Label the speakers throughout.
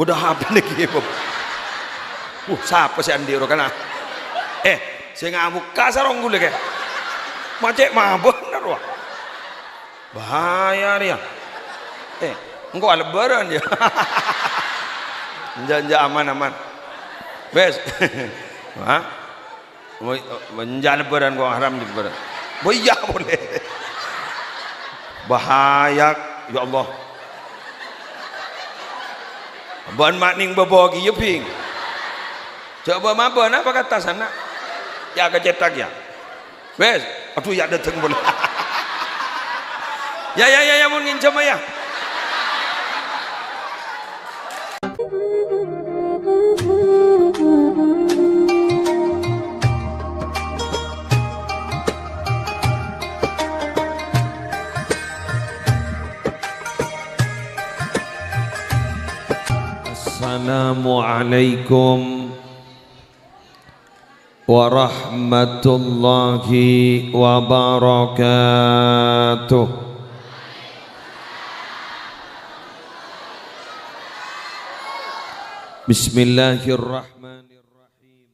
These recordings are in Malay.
Speaker 1: Bodoh apa lagi Bob? Siapa si Andi kan? Saya ngamuk kasar orang gue kayak macet mabuk bener wah. Bahaya dia. Engkau lebaran ya. Janja aman. Bes. Hah? Menjadi lebaran gua haram di lebaran. Iya boleh. Bahaya ya Allah. Ban makning bebogi ya ping. Coba mabon apa kata sana? Ya kecetak ya. Bes. Aduh ya datang boleh. Ya mun ngincam ya. Assalamualaikum warahmatullahi wabarakatuh. Bismillahirrahmanirrahim.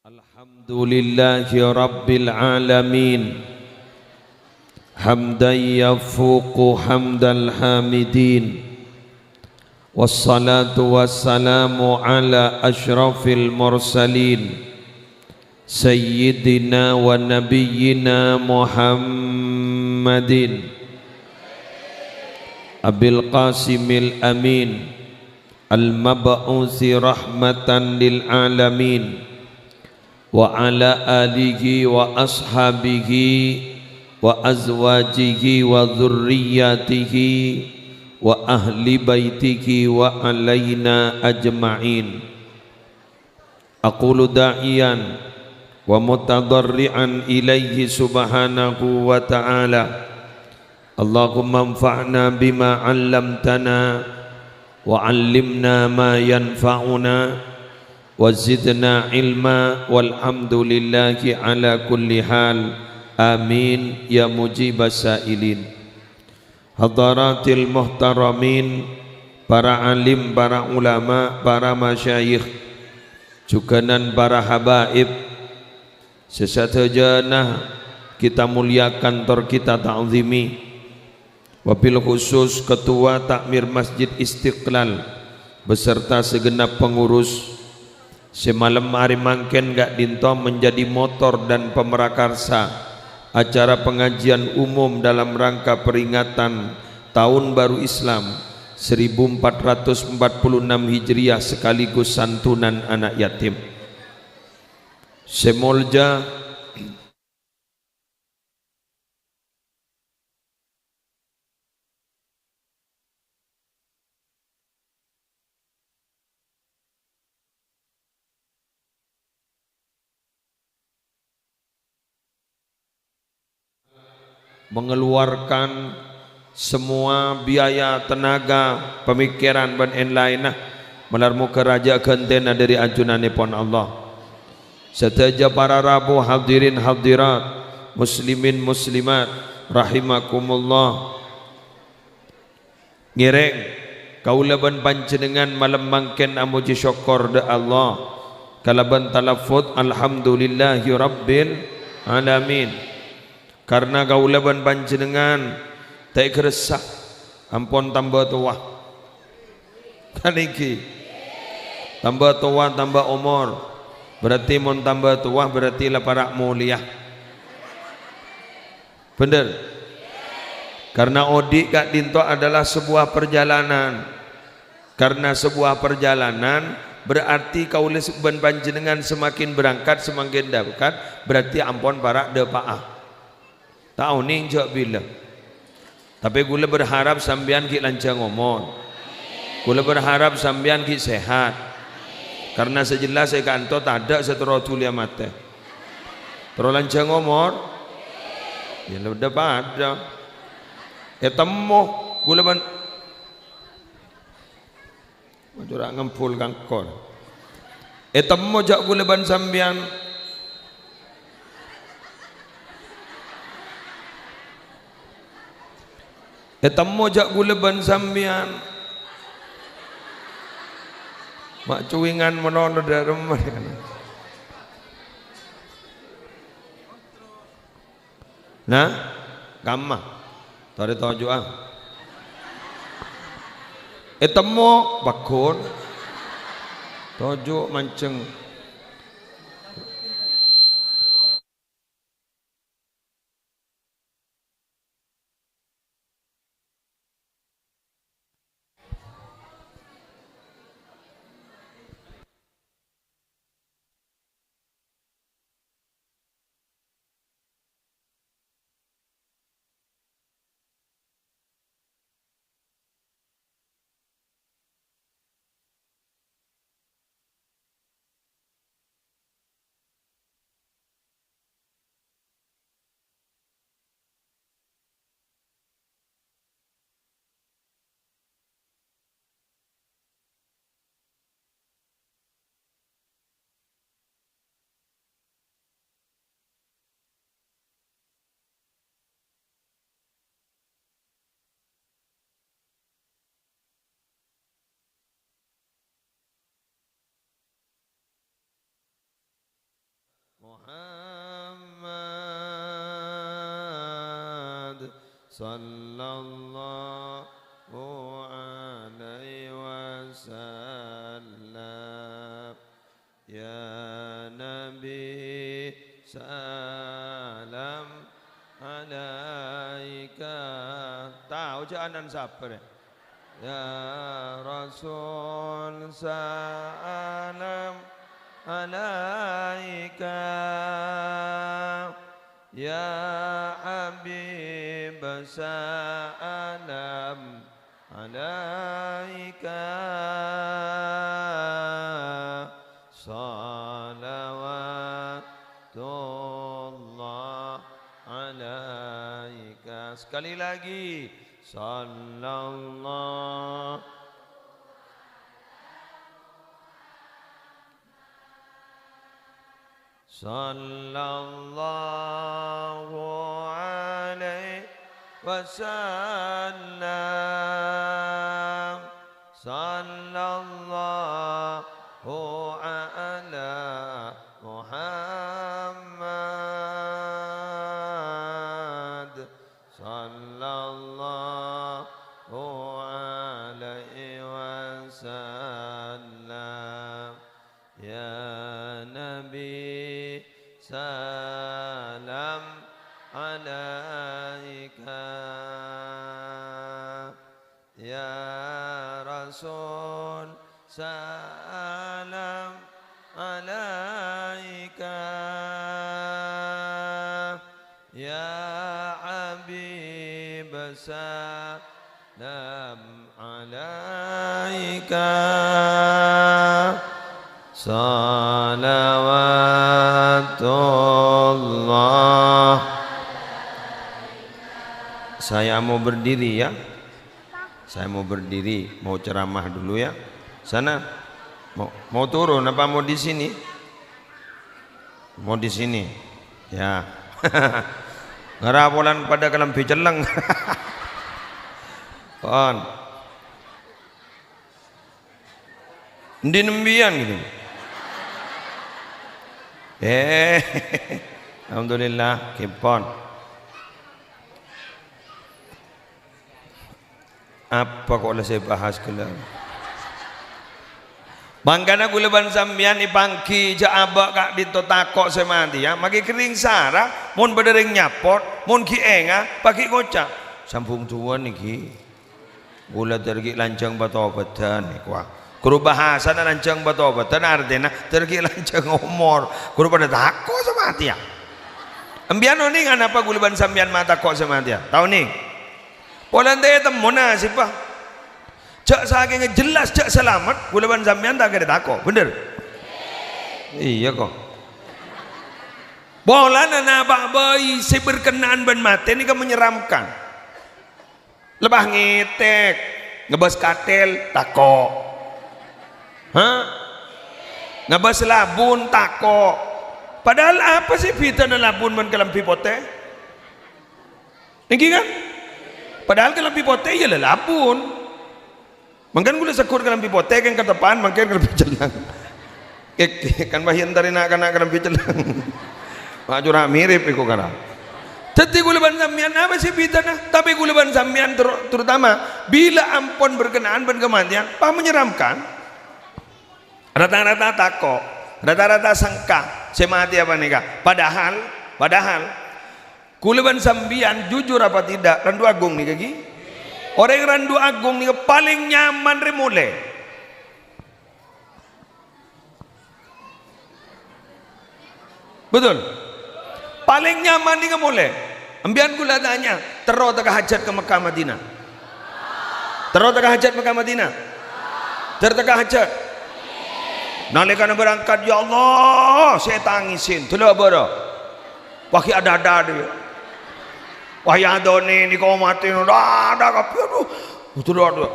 Speaker 1: Alhamdulillahi rabbil alamin. Hamdan yafuqu hamdal hamidin. Wassalatu wassalamu ala ashrafil mursalin Sayyidina wa nabiyyina Muhammadin Abil Qasimil Amin Al-Mab'usi rahmatan lil alamin Wa ala alihi wa ashabihi Wa azwajihi wa dhurriyyatihi wa ahli baitihi wa alaina ajma'in. Aqulu da'iyan wa mutadarri'an ilaihi subhanahu wa ta'ala. Allahumma anfa'na bima 'allamtana wa 'allimna ma yanfa'una wa zidna ilma walhamdulillahi ala kulli hal. Amin ya mujibas sa'ilin. Hadaratil muhtaramin, para alim, para ulama, para masyayikh, juganan para habaib, sesajenah kita muliakan, tor kita ta'zimi. Wabil khusus ketua takmir Masjid Istiqlal beserta segenap pengurus, semalam hari mangken gak dinto menjadi motor dan pemerakarsa acara pengajian umum dalam rangka peringatan Tahun Baru Islam 1446 Hijriah sekaligus santunan anak yatim. Semolja mengeluarkan semua biaya, tenaga, pemikiran dan lain-lain melarmu keraja gentena dari ajunanipun Allah. Seteja para rabu hadirin hadirat, muslimin muslimat rahimakumullah. Ngireng kaulaban panjenengan malam mangken amuji syukur de Allah kalaban talafut alhamdulillahi rabbil alamin. Karena kaulaban panjenengan tak keresah ampun tambah tua kan iki tambah tua tambah umur berarti mon tambah tua berarti lah para mulia bener. Karena odik kak dinto adalah sebuah perjalanan. Karena sebuah perjalanan berarti kaulaban panjenengan semakin berangkat semakin dekat berarti ampun para depaah tahu nih jauh bila. Tapi gula berharap sambian ki lancang ngomong. Gula berharap sambian ki sehat. Karena sejelas saya kanto tak ada setelah tulia mata. Terus lancang ngomong. Ya udah pada. Temu gula ban. Macam ngempul kangkol. Temu jak gula ban sambian. Temu jak guleban sambian mak cuwingan menono darem. Nah, kamah tari tojo ah. Temu bakun tojo manceng. Muhammad sallallahu alaihi wasallam ya Nabi salam alaika. Tahu jangan sabar ya Rasul salam alaika ya Habib salam alaika salawatullah alaika. Sekali lagi sallallahu sallallahu alaihi wasallam sallallahu ala Muhammad sallallahu alaihi wasallam ya Nabi salam alaika ya Rasul salam alaika ya Habib salam alaika salawatullah. Saya mau berdiri ya. Saya mau berdiri, mau ceramah dulu ya. Sana mau turun apa mau di sini? Mau di sini. Ya. Ngerapolan pada kelambi celeng. Kon. Ndi nembian gitu. Alhamdulillah kipon. Apa kok saya bahas kelar? Mangkana kuleban sambian ipangki jaaba kak dito takok semati ya. Maki kering sara, mun bedereng nyapot, mun ki enga, paki kocak. Sampung tuan niki. Gula tergi lancang batobatan nih kuah. Guru bahasa na lancang batobatan artinya tergi lancang umur. Guru pada takok semati ya. Ambiano nih kenapa kuleban sambian mata kok semati ya? Tahu nih? Polan teh temu nasib pak. Cak saking jelas cak selamat kuleban sampean tak ada takok, bener? Iya kok. Bola nana pak bayi si berkenaan ban mati ini kan menyeramkan. Lebah ngitek, ngebas katel takok. Hah? Ngebas labun takok. Padahal apa sih fitnah labun man kelampi pote? Niki kan? Padahal kelampi pote ya labun. Mangkan gula sekur kan pipotek yang ke depan, mangkan kan picelang. Kan bahian dari nak kan picelang. Maju mirip iku kana. Jadi gulaban sampean apa sih bidana? Tapi gulaban sampean terutama bila ampun berkenaan dan kematian, menyeramkan. Rata-rata takok, rata-rata sangka, saya mati apa nikah? Padahal gulaban sampean jujur apa tidak? Randu agung nih kaki. Orang yang randu agung nih paling nyaman remule. Betul. Paling nyaman nih mulai. Ambian gula tanya, terus tak hajat ke Mekah Madinah. Terus tak hajat Mekah Madinah. Terus tak hajat. Nalika berangkat, ya Allah, saya tangisin. Tulah apa? Pakai ada dia. Wah ya doni ni kau mati, ada kapi aduh. Betul ada.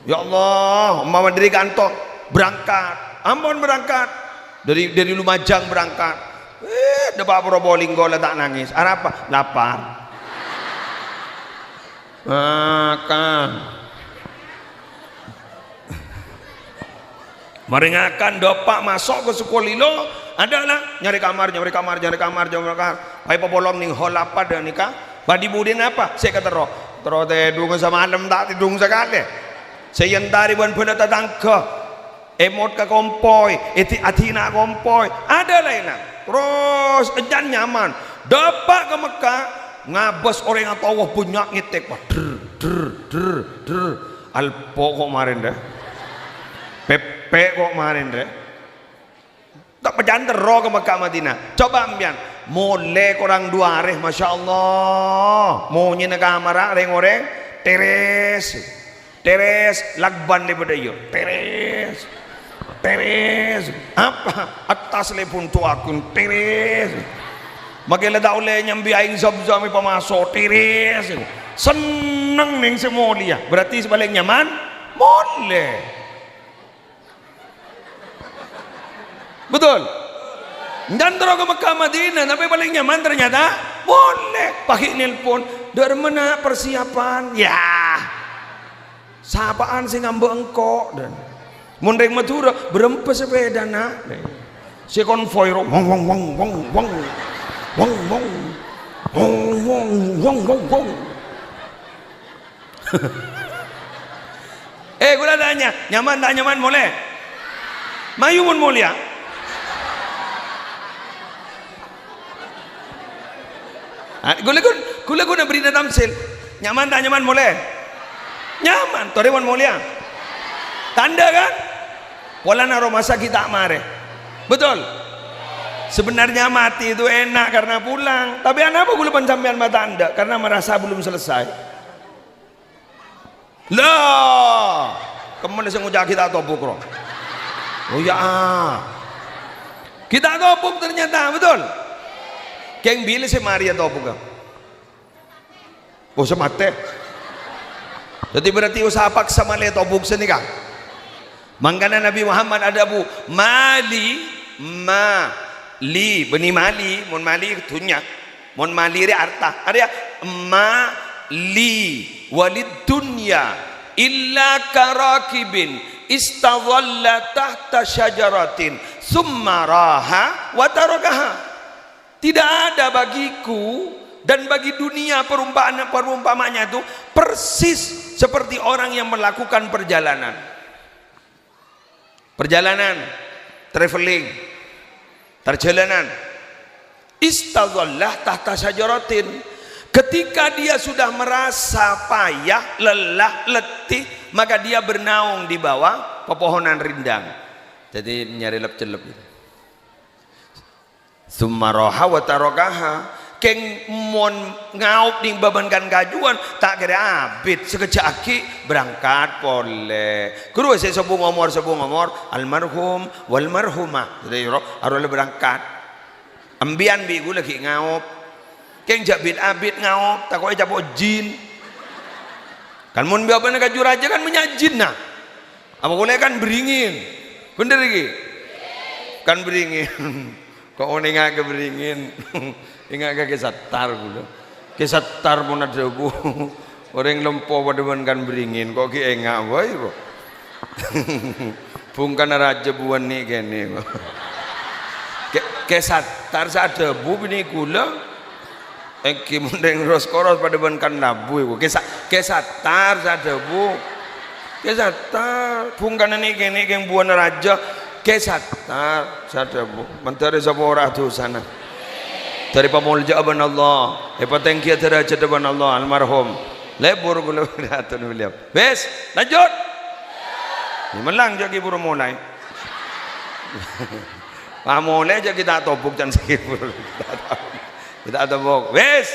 Speaker 1: Ya Allah, mama dari kantong berangkat. Ampun berangkat dari Lumajang berangkat. Depak Probolinggo lah tak nangis. Apa? Lapar. Makan. Meringakan dopak masuk ke sekolilo adalah nyari kamar. Pai popolong ning hol apa dan nikah. Badi budin apa? Saya kata roh. Terus tidung sama malam tak tidung sekali. Saya yentari ban pada tatangka. Emot ke kompoi, atina kompoi. Ada lainnya. Terus ejan nyaman dapat ke Mekah ngabas orang yang tahu punya ngitek alpo kok kemarin deh pepe kok kemarin deh tak pejan terro ke Mekah Madinah. Coba ambian mulai kurang 2 hari Masya Allah mau nyina kamar orang teres lagban daripada yuk teres apa atas lepun tu akun teres magila dah oleh nyambi aing zam-zam pamasok teres seneng ning semulia berarti sebalik nyaman boleh betul dan terus ke Mekah Madinah tapi paling nyaman ternyata boleh pakai nelpon dari mana persiapan ya sapaan sing ngambek engkau dan Mondeng Madura berempat sepeda nak, si konvoy wong. Gula tanya, nyaman tak nyaman boleh? Mayu mun mulia. Gula nak beri tamsil, nyaman tak nyaman boleh? Nyaman, toriwan mulia. Tanda kan? Pola naro masa kita mare. Betul. Sebenarnya mati itu enak karena pulang. Tapi anak apa gula pencampian mata anda? Karena merasa belum selesai. Lah, kemana sih ngujak kita topuk roh? Oh ya, kita topuk ternyata betul. Keng bila si Maria topuk kan? Oh semate. Jadi berarti usaha paksa malah topuk sini kan? Mangkana Nabi Muhammad ada bu mali beni mali mon mali tunya mon mali re arta ada mali walid dunya illa karakibin istadhalla tahta syajaratin summa raha wa tarakaha. Tidak ada bagiku dan bagi dunia perumpamaannya itu persis seperti orang yang melakukan perjalanan, traveling, perjalanan. Istadhallah tahta syajaratin. Ketika dia sudah merasa payah, lelah, letih, maka dia bernaung di bawah pepohonan rindang. Jadi nyari lep-celep. Summaroha wa tarokaha. Keng mon ngaup ning babankan kajuan tak kira abid sekejap aki berangkat boleh. Kedua saya sebung omor almarhum wal marhumah. Jadi arole berangkat. Ambian bigu lagi ngaup. Keng jabit abid ngaup tak kau jabo jin. Kan mon babankan kajur aja kan menyajin nah. Apa boleh kan beringin. Bener lagi. Kan beringin. Kok onenga ke beringin. Ingat ke kesatar gula, kesatar pun ada bu, Orang lempo pada kan beringin kok ki engak wae kok. Bungkan raja buan ni kene. Ke satar sada bu bini gula. Eki mendeng ros koros pada kan labu iku. Ke satar sada bu. Ke satar bungkan ni kene keng buan raja. Ke satar sada bu. Mentari sapa ora sana. Dari pamulja aban Allah. Tengki derajat aban Allah almarhum. Lebur gula datun beliau. Bes, lanjut. Melang jadi buru mulai. Pak mulai aja kita topuk dan sakit buru. Kita topuk. Bes.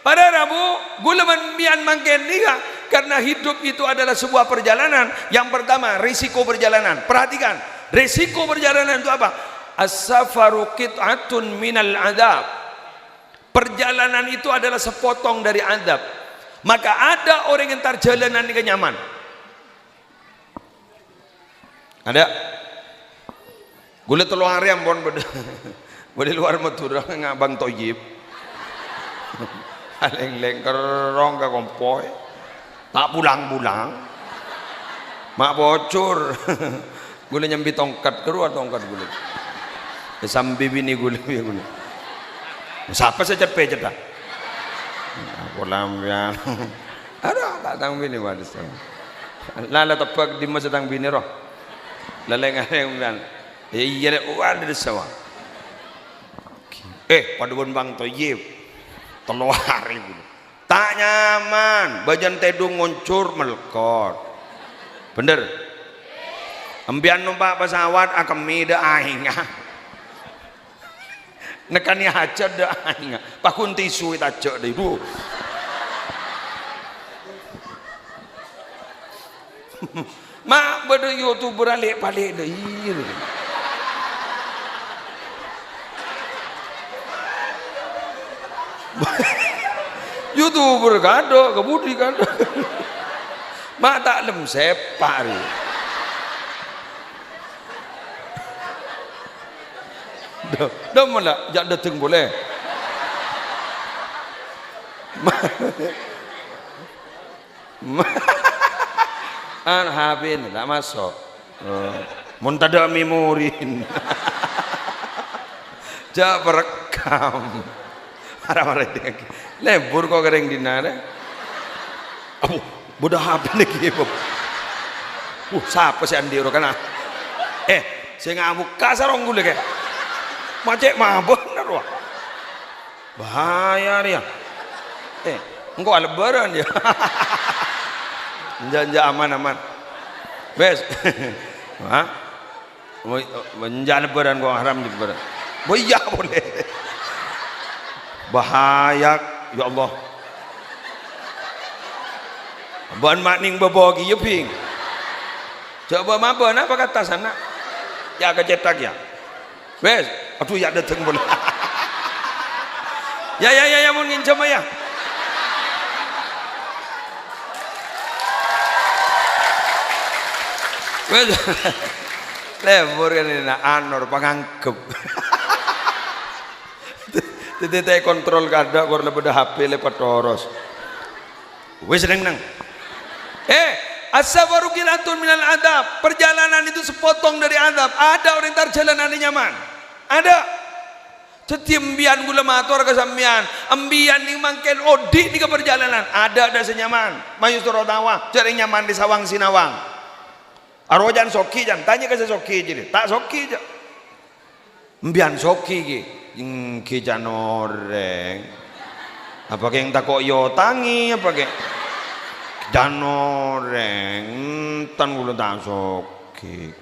Speaker 1: Pada Rabu, gula bian makin liha karena hidup itu adalah sebuah perjalanan. Yang pertama, risiko perjalanan. Perhatikan, risiko perjalanan itu apa? As-safaru qit'atun minal adab. Perjalanan itu adalah sepotong dari adab. Maka ada orang yang terjalanan ini nyaman. Ada. Gula telu hari ampun bode luar Madura ngabang toyib. Aleng-leng kerong ka kompoy. Tak pulang-pulang. Mak bocor. Gula nyambi tongkat keluar tongkat gula. Sambil bini gula ya gula. Siapa saja pecet dah. Aku lambian. Ada tak tang bini waris. Lala tepak di masa tang bini roh. Laleng lambian. Iya le uan di sawah. Padahal bang toyib. Telu hari gula. Tak nyaman. Bajan tedung ngoncur melekot. Bener. Ambian numpak pesawat akan mida aingah. Nekani hajat dah ingat. Pakun tisu itu aja deh bu. Mak pada YouTuber balik deh. YouTuber kado, kebudi kado. Mak tak lem sepak. Dah malah jak datang boleh. Habin tak masuk. Mun tada memorin. Jak perekam. Marah-marah dia. Lebur kok kering dinare. Abu, bodoh HP lagi. Siapa si Andi ro kana? Saya ngamuk kasar orang gule kayak. Macet mah bener wah. Bahaya dia. Engkau lebaran ya. Janja aman. Bes. Hah? Menjana lebaran kau haram di lebaran. Iya boleh. Bahaya ya Allah. Ban makning bebogi ya ping. Coba apa apa kata sana? Ya kecetak ya. Bes. Aduh ya datang boleh. Ya mau ngincam ya. Bes. Lebur kan ini anor pangangkep. Tete kontrol kada kor lebih HP lepat toros. Wes nang. As-safaru qilatun minal adab. Perjalanan itu sepotong dari adab. Ada orang terjalanan nyaman. Ada. Cetimbian gula mator ke sambian. Ambian ning mangken odi di perjalanan. Ada senyaman. Mayu Sorotawa, cari nyaman di Sawang Sinawang. Arwajan soki jan, tanya ke soki jadi. Tak soki aja. Ambian soki ki. Ki jan oreng. Apa yang takok yo tangi apa ke? Jan oreng. Tan gula tak soki.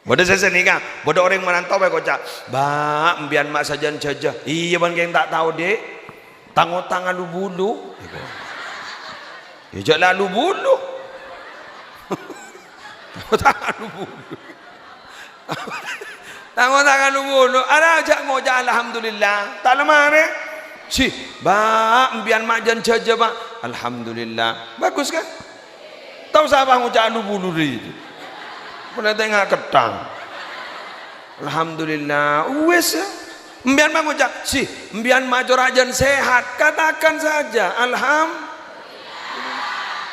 Speaker 1: Bodoh saya nikah, bodoh orang merantau baik kocak. Mbak, mbian mak sajan saja. Iya bang yang tak tahu dek. Tangan lu bulu. Ya jak lalu bulu. Tangan lu bulu. Tangan lu bulu. Ada jak ngojak alhamdulillah. Tak lemah ne. Si, mbak, mbian mak jan saja pak. Alhamdulillah. Bagus kan? Tahu siapa ngojak lu bulu itu? Mulai tengah ketang. Alhamdulillah. Wes. Mbian mengucap, si, mbian major ajan sehat. Katakan saja,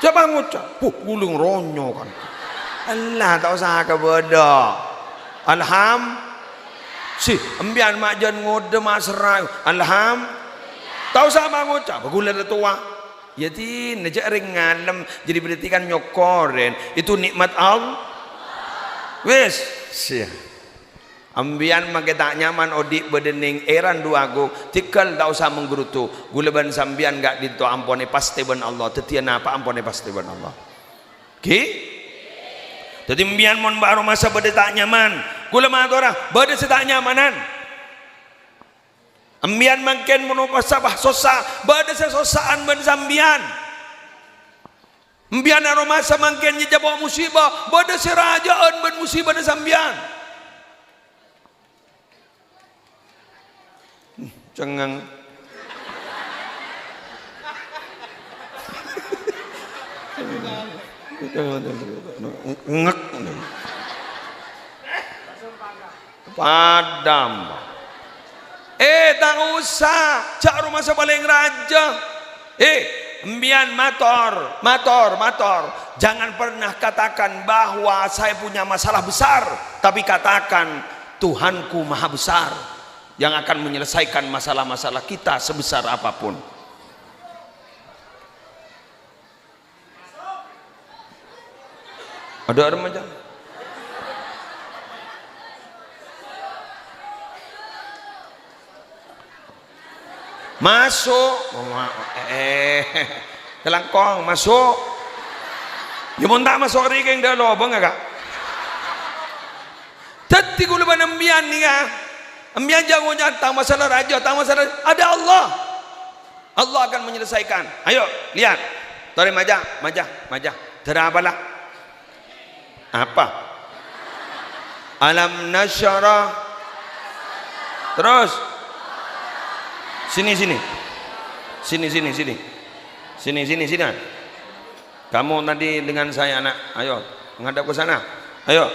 Speaker 1: Siapa ngucap? Gulung ronyo kan. Allah tak usah ke beda. Si ambian mak jan ngode mak serai. Tak usah mak ngucap. Gula tua. Ya tin aja ringan jadi berarti kan nyokoren. Itu nikmat Allah. Wes, sia. Ambian make tak nyaman odik bedening eran duago tikal tak usah menggerutu guleban sambian gak dinto ampone pasti ben Allah tetian apa ampone pasti ben Allah ki jadi ambian mon baru masa bede tak nyaman gule matora bede setak nyamanan ambian mangken mono pasabah sosa bede sesosaan ben sambian ambian aro masa mangken nyejabo musibah bede serajaan ben musibah de sambian cengang ngek padam tak usah cak rumah paling raja embian mator jangan pernah katakan bahwa saya punya masalah besar tapi katakan Tuhanku maha besar yang akan menyelesaikan masalah-masalah kita sebesar apapun. Ada remaja? Masuk, kelangkong masuk. Ya mau tak masuk ring dah lo, bang agak. Tadi gula banambian ni kan. Ambian jangan nyata masalah raja, tak masalah ada Allah. Allah akan menyelesaikan. Ayo lihat. Tarik majah. Terapalah. Apa? Alam nasyara. Terus. Sini. Kamu tadi dengan saya anak. Ayo menghadap ke sana. Ayo.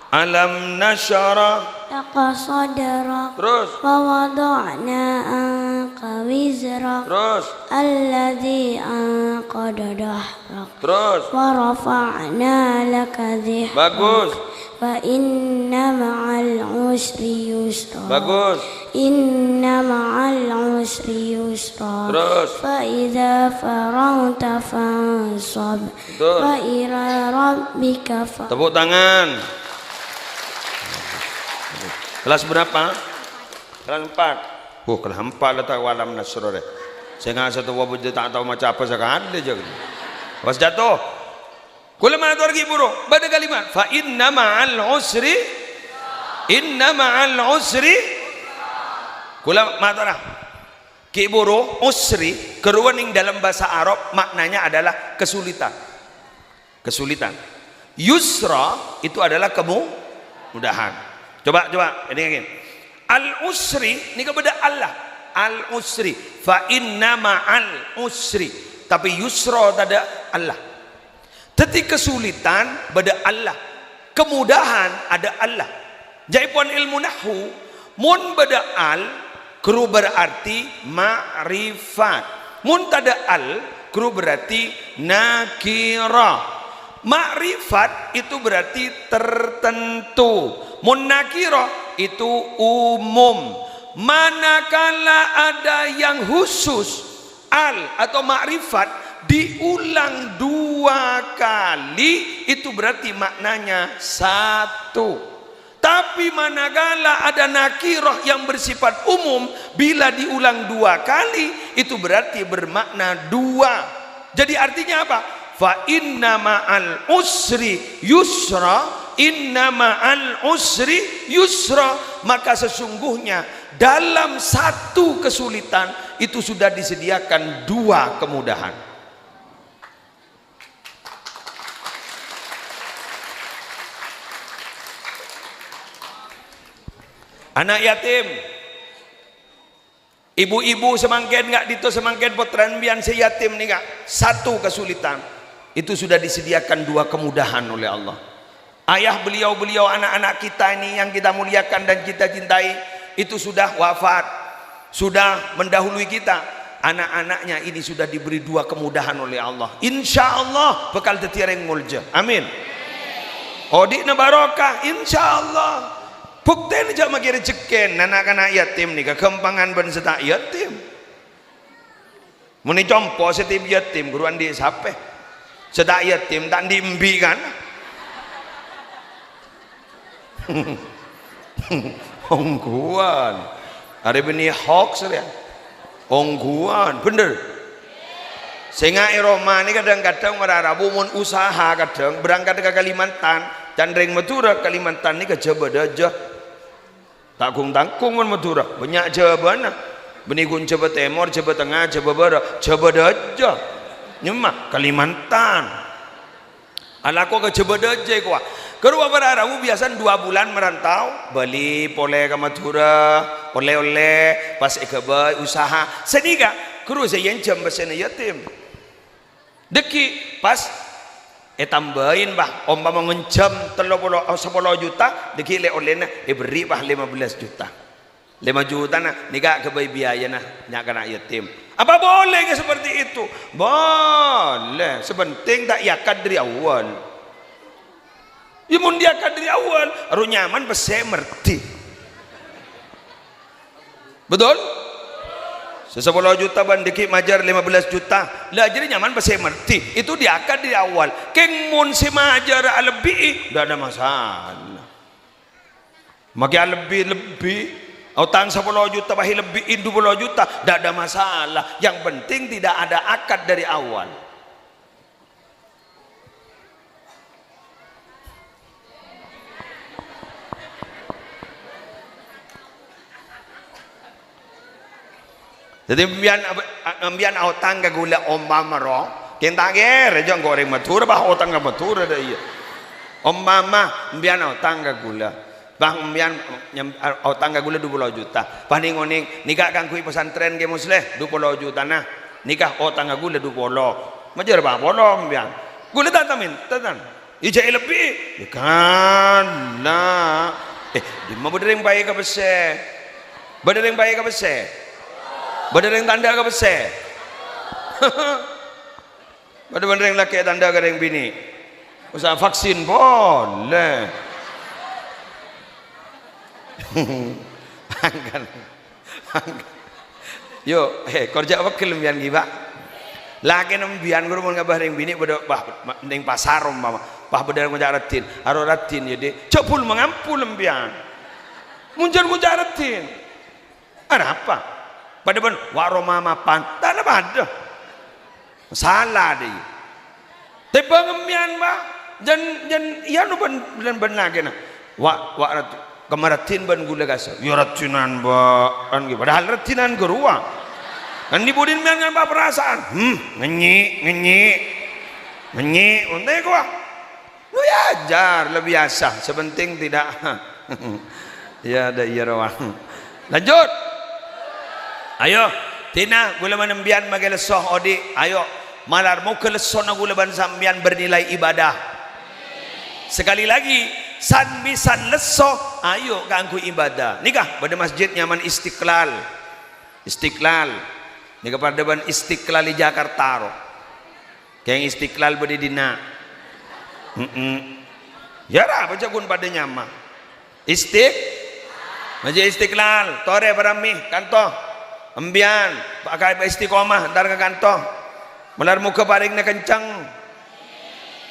Speaker 1: Alam nasyara
Speaker 2: taqasadara
Speaker 1: terus
Speaker 2: wa wada'na anka wizra
Speaker 1: terus
Speaker 2: alladhi anqada dahrak
Speaker 1: terus
Speaker 2: wa rafa'na laka dhikrak
Speaker 1: bagus
Speaker 2: wa inna ma'al usri yusra
Speaker 1: bagus
Speaker 2: inna ma'al usri yusra
Speaker 1: terus
Speaker 2: fa idza faragta fansab wa ila rabbika
Speaker 1: tepuk tangan. Kelas berapa? Kelas 4. Kelas 4 lah tak walam nasrul. Saya nggak satu wabud tak tahu macam apa sekarang ada je. Pas jatuh. Kula mana tu lagi buruk? Pada kalimat fa inna ma'al usri kula mana ki buruk usri keruaning dalam bahasa Arab maknanya adalah kesulitan. Yusra itu adalah kemudahan. Coba ini al usri ni kepada Allah al usri fa inna ma'al usri tapi yusra tada Allah teti kesulitan pada Allah kemudahan ada Allah jaipun ilmu nahwu mun pada al kru berarti ma'rifat mun tada al kru berarti nakira Ma'rifat itu berarti tertentu. Munakirah itu umum. Manakala ada yang khusus al atau ma'rifat diulang 2 kali itu berarti maknanya 1. Tapi manakala ada nakirah yang bersifat umum bila diulang 2 kali itu berarti bermakna 2. Jadi artinya apa? Fa inna ma'al usri yusra, inna ma'al usri yusra, maka sesungguhnya dalam 1 kesulitan itu sudah disediakan 2 kemudahan. Anak yatim, ibu-ibu semangkin nggak dito semangkin potran bian si yatim nih nggak 1 kesulitan itu sudah disediakan 2 kemudahan oleh Allah. Ayah beliau anak-anak kita ini yang kita muliakan dan kita cintai itu sudah wafat, sudah mendahului kita. anak-anaknya ini sudah diberi 2 kemudahan oleh Allah. Insya Allah bekal tetireng mulja. Amin. Odik na barokah insya Allah. Bukti aja magi rezeki anak-anak yatim nih kekempangan ben setak yatim. Muni compo setiap yatim guruan di sape. Setak yatim tak diimbi kan. Ongguan. Hari ini hoax ya. Ongguan bener. Sehingga Roma ini kadang-kadang orang Arab mun usaha kadang berangkat ke Kalimantan dan ring Madura Kalimantan ini ke Jawa aja. Takung tangkung mun Madura banyak jawaban. Benigun Jawa Timur, Jawa Tengah, Jawa Barat, Jawa aja. Nyemak Kalimantan. Alaku ke Jawa aja kuah. Kedua berarabu biasa 2 bulan merantau, beli pole ke Madura, oleh-oleh, pas ikaba usaha. Seniga, kru saya jam besena yatim. Deki pas tambahin bah, omba mengencam 10 juta, deki le olehna beri bah 15 juta. 5 juta nah, nikah kebai biaya nah, nyak kena yatim. Apa boleh ke seperti itu? Boleh, sepenting tak yakad dari awal. Imun dia kan dari awal, aru nyaman pasti merti. Betul? 10 juta bandiki majar 15 juta. Lah jadi nyaman pasti merti. Itu dia akan dari awal. Keng mun si majar lebih, tidak ada masalah. Maka lebih, utang 10 juta bahi lebih 20 juta, tidak ada masalah. Yang penting tidak ada akad dari awal. Jadi ambian autang ke gula mama ro, kita ger, jangan goreng matur, bah autang ke matur ada iya. Mama ambian autang ke gula, bah ambian autang ke gula 20 juta. Paning oning nikah kan kui pesantren ke musleh 20 juta nah, nikah autang ke gula 20. Majar bah bolong ambian. Gula tatamin, tatan. Ijai lebih, ikan nah. Di mana berdering baik ke bese, berdering baik ke bese. Berdering tanda ke bese. Berdering laki tanda ke bini. Usaha vaksin boleh. Yo, kerja wakil mbian giba. Laki nembian guru mun ngabah bini pada ning pasar umpama. Bah berdering ngajaratin, aro ratin jadi cepul mengampul mbian. Muncul ratin. Ada apa? Pada ben waroma mapan tak ada salah dia tapi pengemian bah jan iya nu ben lagi nah kemaratin ben gula gasa ya ratinan bah kan gitu padahal ratinan gerua kan dibudin mian kan bah perasaan ngenyi unte gua lu ya ajar lebih biasa sepenting tidak ya ada iya rawang lanjut. Ayo, tina gula manembian magelesoh odi. Ayo, malar mau kelesoh na gula ban sambian bernilai ibadah. Sekali lagi, san bisan lesoh. Ayo ganggu ibadah. Nikah pada masjid nyaman Istiqlal. Istiqlal. Nikah pada ban Istiqlal di Jakarta. Kayak Istiqlal berdina. Ya lah, baca kun pada nyaman. Masjid Istiqlal. Tore berami kantoh. Ambian pakai istiqomah ntar ke kantor melar muka paling na kencang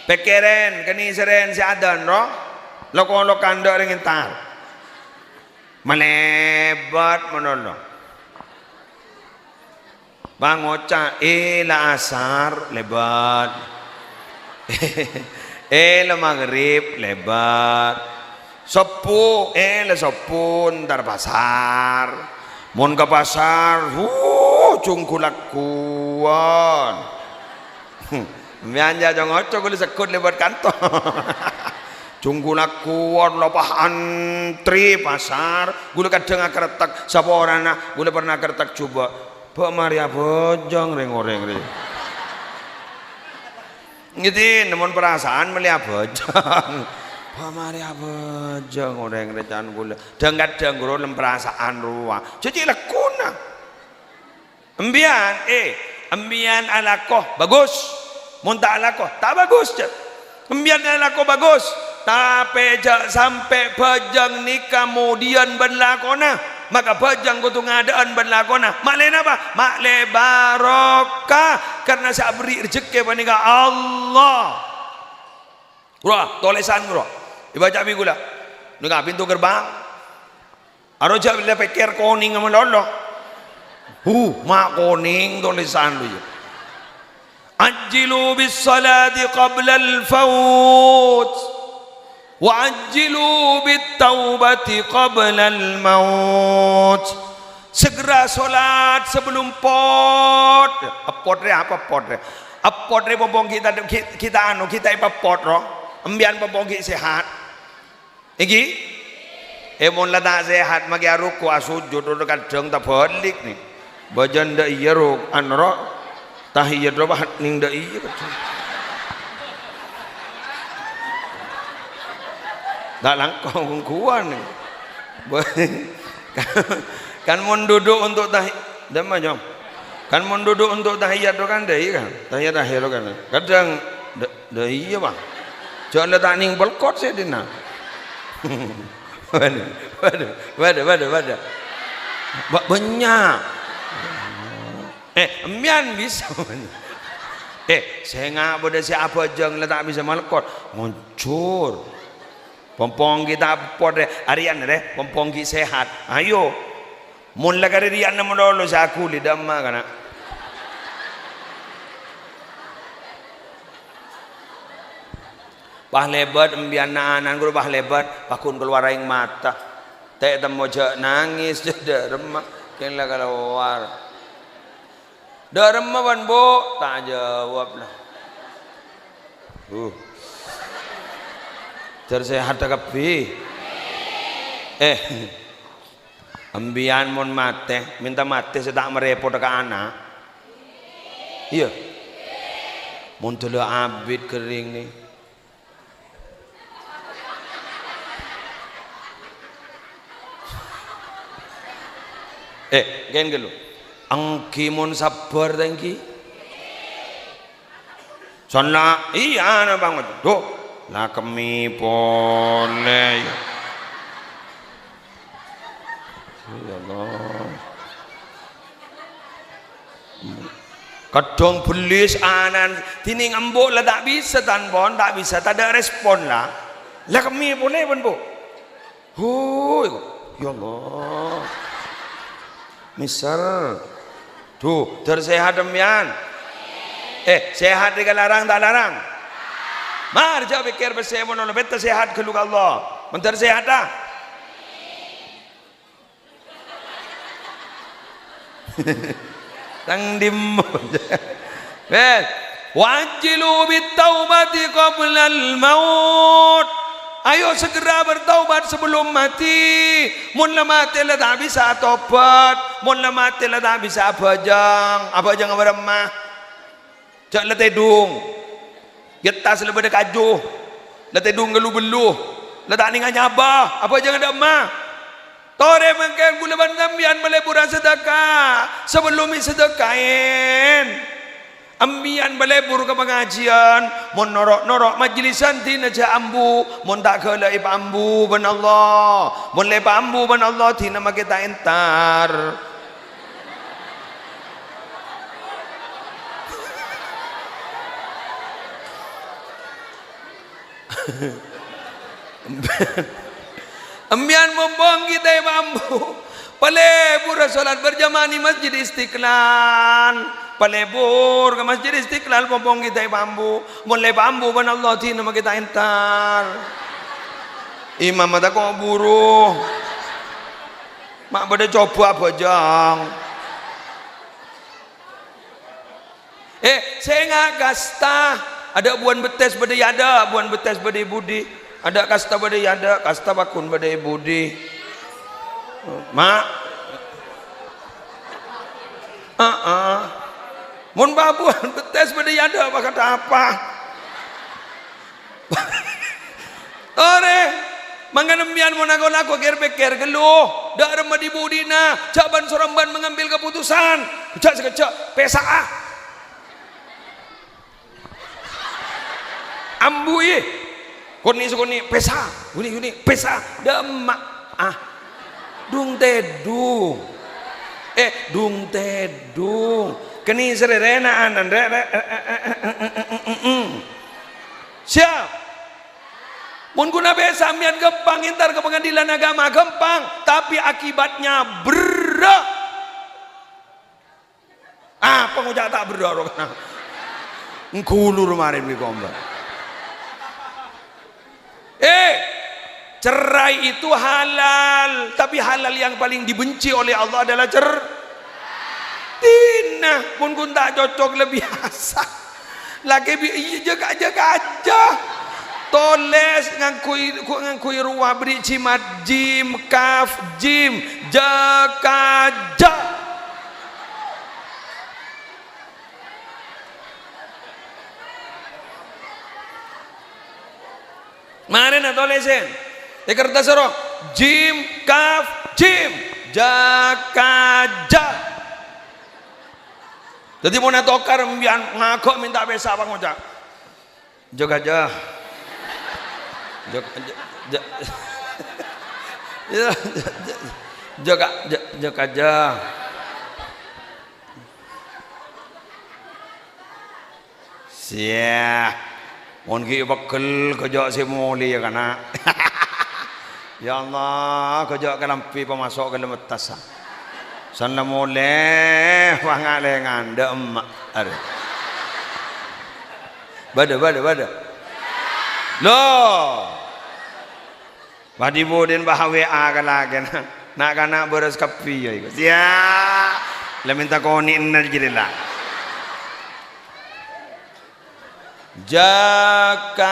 Speaker 1: pekeren kani seren si adan ro loko kando ring entar melebat menolong bang oca la asar lebat la maghrib lebat sepu la sepun ntar pasar mon ke pasar, cungkulak kuan. Mianja jong oco gula sekut lebat kantor. Cungkulak kuan lopah antri pasar, gula kadang kertak sapa orana, gula pernah kertak coba. Pak Maria bojong reng-oreng re. Ngiti nemen perasaan melihat bojong. Pamari apa jang orang recan gula, kadang guru lem perasaan ruah, jadi lekuna. Embian alakoh bagus, mun tak alakoh tak bagus je. Embian alakoh bagus, tapi sampai pejang ni kemudian berlakonah, maka pejang kutu ngadaan berlakonah. Maklin apa? Maklin barokah, karena saya beri rezeki panika Allah. Roh, tulisan roh. Dibaca bigula. Nunggu pintu gerbang. Aroja bila pikir koning sama lolo. Mak koning tulisan lu. Ajjilu bis salati qabla al-fawt. Wa ajjilu bit taubati qabla al-maut. Segera solat sebelum pot. Pot apa pot? Pot popong kita ipa pot roh. Embian popong sehat. Iki mon la tak sehat magi ruku sujud kadang tak balik ni. Bajan dak iya ruk anro tahiyat ro bahat ning dak iya. Dak langkong kuan ni. Kan mon duduk untuk tahiyat dema jom. Kan mon duduk untuk tahiyat ro kan dak iya kan. Tahiyat akhir ro kan. Kadang dak iya bang. Jangan letak ning belkot saya dina. Waduh. Banyak. Mian bisa. Saya ngak pada siapa jeng letak bisa malkot. Muncul. Pompong kita pot harian deh. Pompong kita sehat. Ayo. Mun lagari rian nama dulu saya aku lidah mah kana. Bah lebat embian naanan guru bah lebat pakun keluar aing mata teh temu je nangis je remah kenlah keluar remah ban bu tak jawab lah tersehat kapi embian mon mate minta mate sedak merepot ke anak iya mon telu abid kering ni gen gelo angki mon sabar tangki sonna iya na banget do la kemi pole ya Allah kadang belis anan tining embok lah tak bisa tanpon tak bisa tak ada respon lah kemi pole pun bu ya Allah misal tuh tersehat demian sehat dengan larang tak larang mar jauh pikir bersama nono betul sehat keluk Allah mentar sehat dah tang dim wajilu bitaubati qabla al-maut. Ayo segera bertaubat sebelum mati. Mun la mati la tak bisa tobat. Mun la mati la tak bisa abajang. Abajang apa remah? Cak la tedung. Getas la beda kajuh. La tedung gelu beluh. La tak ningan nyabah. Abajang ada emah. Tore mengken gula bandambian meleburan sedekah. Sebelum sedekahin. Ambian balebur ke pengajian, mon norok majlisan tina ja ambu, mon tak ke lai ambu ban Allah, mon le ambu ban Allah tina make ta entar. Ambian membong kita ambu, palebur salat berjamaah di Masjid Istiqlal. Palebur ke Masjid Istiqlal pompong kita bambu mulai bambu ban Allah ti nama kita entar imam mata kok buru mak pada coba bajang saya ngak kasta ada buan betes pada yada buan betes pada budi ada kasta pada yada kasta bakun pada budi mak mun babuan betes pada yada apa kata apa ore Manganembian mo nago ker geluh dak remedi budina caban soramban mengambil keputusan kecak pesa ambui koni pesa guni pesa demak dung tedung dung tedung keni serenaan siap mun guna besa mian gempang intar ke pengadilan agama gempang tapi akibatnya berat pengujak tak berat ngkulur marin di gombal cerai itu halal tapi halal yang paling dibenci oleh Allah adalah tina pun kun tak cocok lebih biasa lagi jaga aja toles ngangkui ruah beri cimat jim kaf jim jakaja mana na tolesin kertas sorok jim kaf jim jakaja jadi mau natokar mbian ngakok minta besa bang ojak jakaja jok aja siap mon ki bekel kejok si muli ya kana ya Allah kejok kelampi pemasok ke lemetas sana mule wangale ngande emak are bada loh Badi bodin bahawa ka lagi nak kana beres kapi ya ikut ya laminta koni energi lah jakaja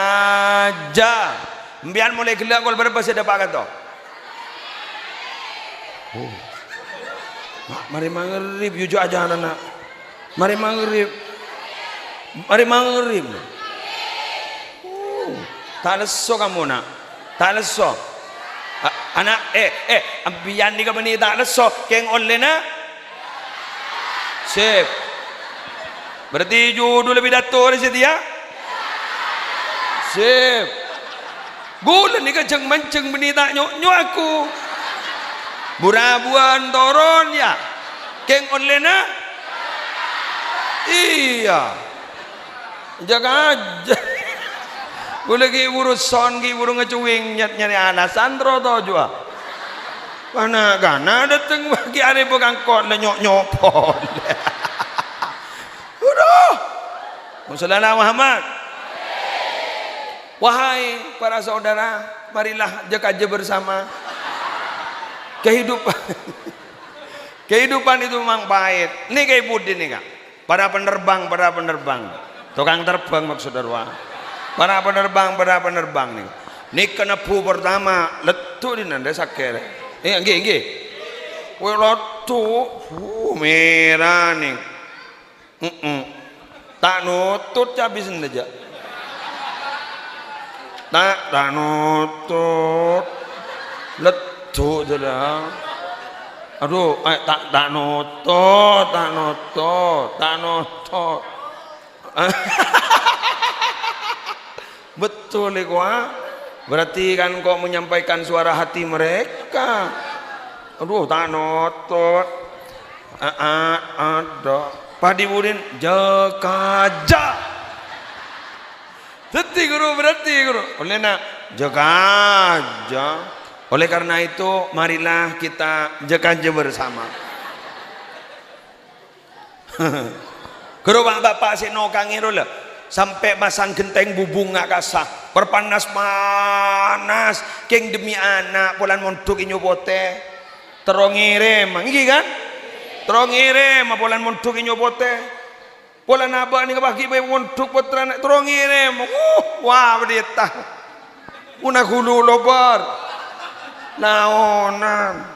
Speaker 1: mbian mulai gelak kol berapa sih dapat kata mari maghrib yuju aja anak mari maghrib tak leso kamu nak tak leso anak ambian ni kamu ni tak leso keng oleh na sip berarti judul lebih dato di situ ya sip bulan ni kejeng menceng beni tak nyok aku burabuan toron ya keng oleh na iya jaga aja boleh ki urusan ki burung ngecuing nyari alasan tro to jua mana gana dateng bagi are pegangkot le nyok-nyopol udah Musallallahu Muhammad wahai para saudara marilah jakaja bersama kehidupan itu memang pahit ini kayak Budin nih kak para penerbang tukang terbang maksud darwa para penerbang nih kenepu pertama letu di nanda sakit nggih letu merah nih tak nutut habis aja tak nutut letu jelah aduh tak nutut betul ya berarti kan kok menyampaikan suara hati mereka aduh tak nutut ada Padi Budin jakaja berarti guru oleh nak jakaja oleh karena itu marilah kita jakaja bersama guru bapak sino kangiro lah sampai masang genteng bubung ngak kasah perpanas keng demi anak polan montuk inyo pote terongirem iki kan terongirem polan montuk inyo pote polan abah ni kabaki bae montuk putra nak terongirem wah bedita una hulu lobar naonan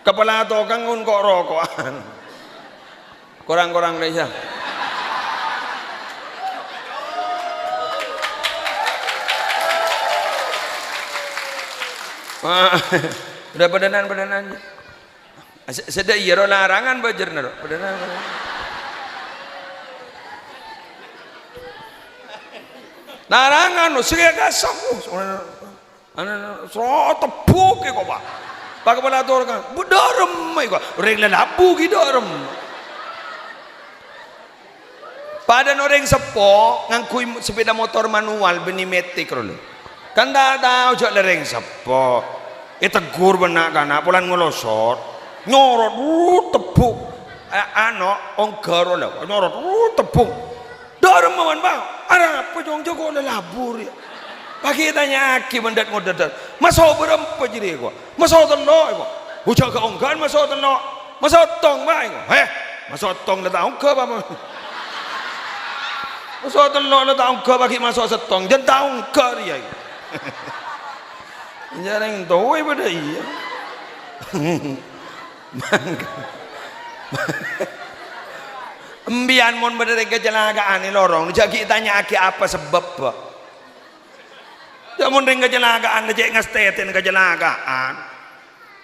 Speaker 1: kepala tokang un kok rokokan kurang-kurang desa Udah padanan. Sedek iya ro larangan bajer ro. Padanan. Larangan lo sige gasak. So tepuk kok Pak. Pak kepala tor kan. Budarem kok. Reng labu ki darem. Pada orang sepo ngangkui sepeda motor manual beni metik ro. Kan tahu jak lereng sepo. Tegur benak kan apulan ngelosot. Nyorot tepuk. Onggar lho. Nyorot tepuk. Darem mawan Bang. Arah apa jong jago labur ya. Pagi tanya aki mendat ngodat. Masuk berapa jadi gua? Masuk telok gua. Ucap ke onggan masuk telok. Masuk tong bae gua. Masuk tong le tahu ke apa? Masuk telok le tahu ke bagi masuk setong. Jangan tahu ke dia. Jarang tahu pada iya. Embian mon berdiri kecelakaan ini lorong. Jadi tanya aki apa sebab pak? Jangan ring kecelakaan, cek ngastetin kecelakaan.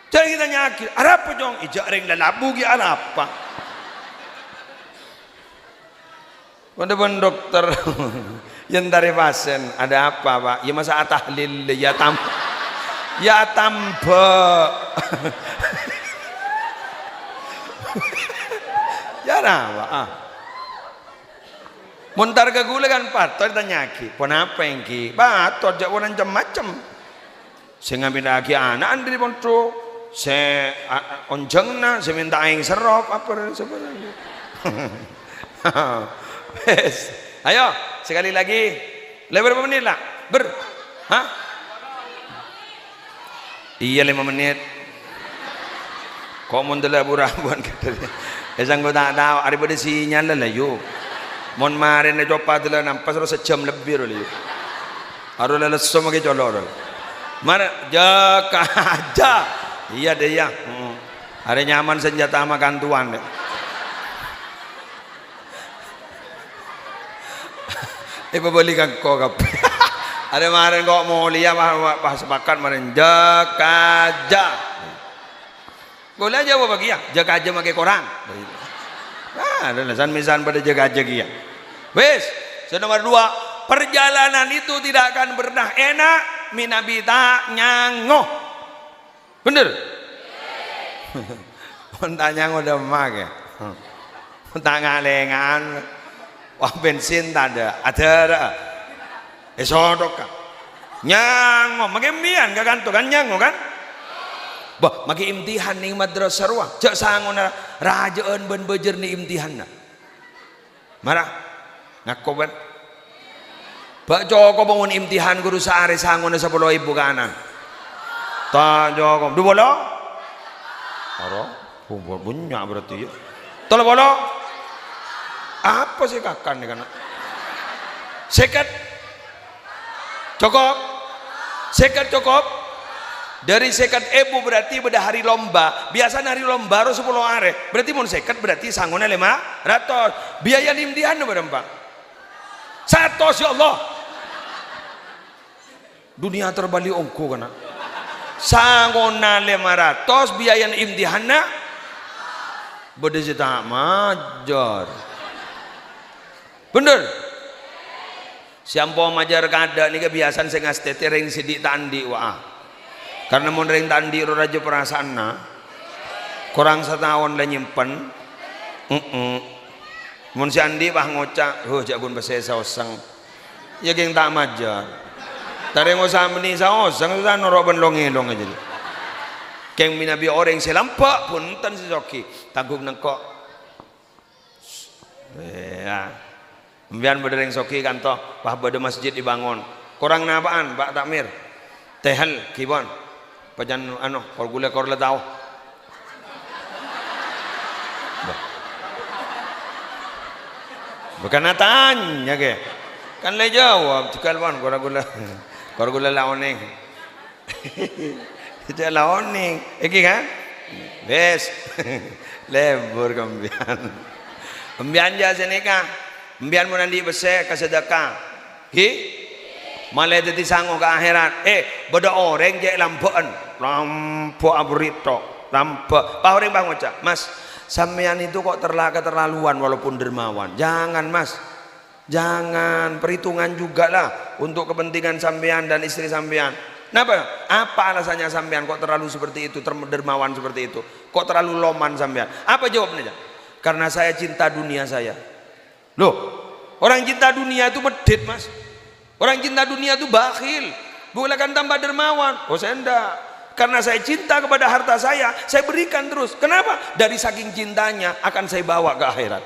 Speaker 1: Jadi tanya aki, ada apa jong? Ijak ring lalabu ki ada apa? Pada dokter yang dari pasien ada apa pak? Ya masa tahlil ya tambah. Ya apa? Montar ke gula kan pator tanya ki, pon apa yang ki? Pator jak orang macam. Saya ngambil lagi anak andri ponco, saya onjeng na, saya minta aing serop apa sebenarnya. Ayo sekali lagi, lebar berapa menit lah? Iya 5 menit. Kau mau delaburabuan katanya. Esang ko tak tahu, ada pada sinyal lah yuk. Mon marin na coba telah nampas terus sejam lebih loh yuk. Aduh lelah semua ke color. Mana jaka aja. Iya deh ya. Ada nyaman senjata makan tuan. Ibu belikan kau kap. Ada marin kau mau lihat pas sepakat marin jaka aja. Boleh aja apa bagi ya? Jaga aja pakai koran. Ada lesan-lesan pada jaga aja kia. Wes, nomor 2, perjalanan itu tidak akan pernah enak minabita nyango. Bener? Entah nyango udah mak ya. Entah ngalengan. Wah bensin tak ada. Esodok kan. Nyango, makin mian gak kanto kan nyango kan? Bah, maki imtihan ning madrasah ruah. Cak sangon rajaan ben bejer ni imtihan na. Marah. Ngakoban. Pak Joko bangun imtihan guru sehari sangon 10.000 kanan. Ta Joko, 2 bolo? Aro, bunyak berarti ya. 3 bolo? Apa sih kakan ni kana? Sekat. Cukup. Sekat cukup. Dari sekat ebu berarti pada hari lomba. Biasanya hari lomba harus 10 hari. Berarti mun sekat berarti sangguna 500. Biaya imtihan berapa? 100 ya Allah. Dunia terbalik ongko kana. Sangguna 500 biaya imtihan na. Beda tak majar. Bener. Siampo majar kada ni kebiasaan saya ngasih tereng sidik tandi wah. Karena mau ring tandi raja perasaan na kurang setahun lah nyimpen. Mun si Andi bah ngocak, jagun bahasa saosang. Ya geng tak majar. Tare ngosah meni saosang sudah noroban longelong aja. Keng minabi orang selampak pun tan si Zoki tanggung nengkok. Ya. Mbian bedereng Soki kanto, bah bade masjid dibangun. Kurang napaan Pak Takmir? Tehel kibon. Pajan korgule tahu. Bukan tanya ke. Kan le jawab cikalwan korgule laoning. Itu laoning. Iki kan? Bes. Lebur kambian. Kambian ja senika. Kambian mo nandi bese kasedekah. Ki? malah jadi sanggup ke akhirat. Beda orang je lampuan lampu abrito lampu pak orang bang ucap mas sampean itu kok keterlaluan walaupun dermawan. Jangan mas, jangan, perhitungan juga lah untuk kepentingan sampean dan istri sampean. Kenapa? Apa alasannya sampean kok terlalu seperti itu, dermawan seperti itu, kok terlalu loman sampean? Apa jawabnya? Karena saya cinta dunia saya. Loh, orang cinta dunia itu medit mas, orang cinta dunia itu bakhil, bolehkan tambah dermawan. Oh saya enggak, karena saya cinta kepada harta saya berikan terus. Kenapa? Dari saking cintanya akan saya bawa ke akhirat.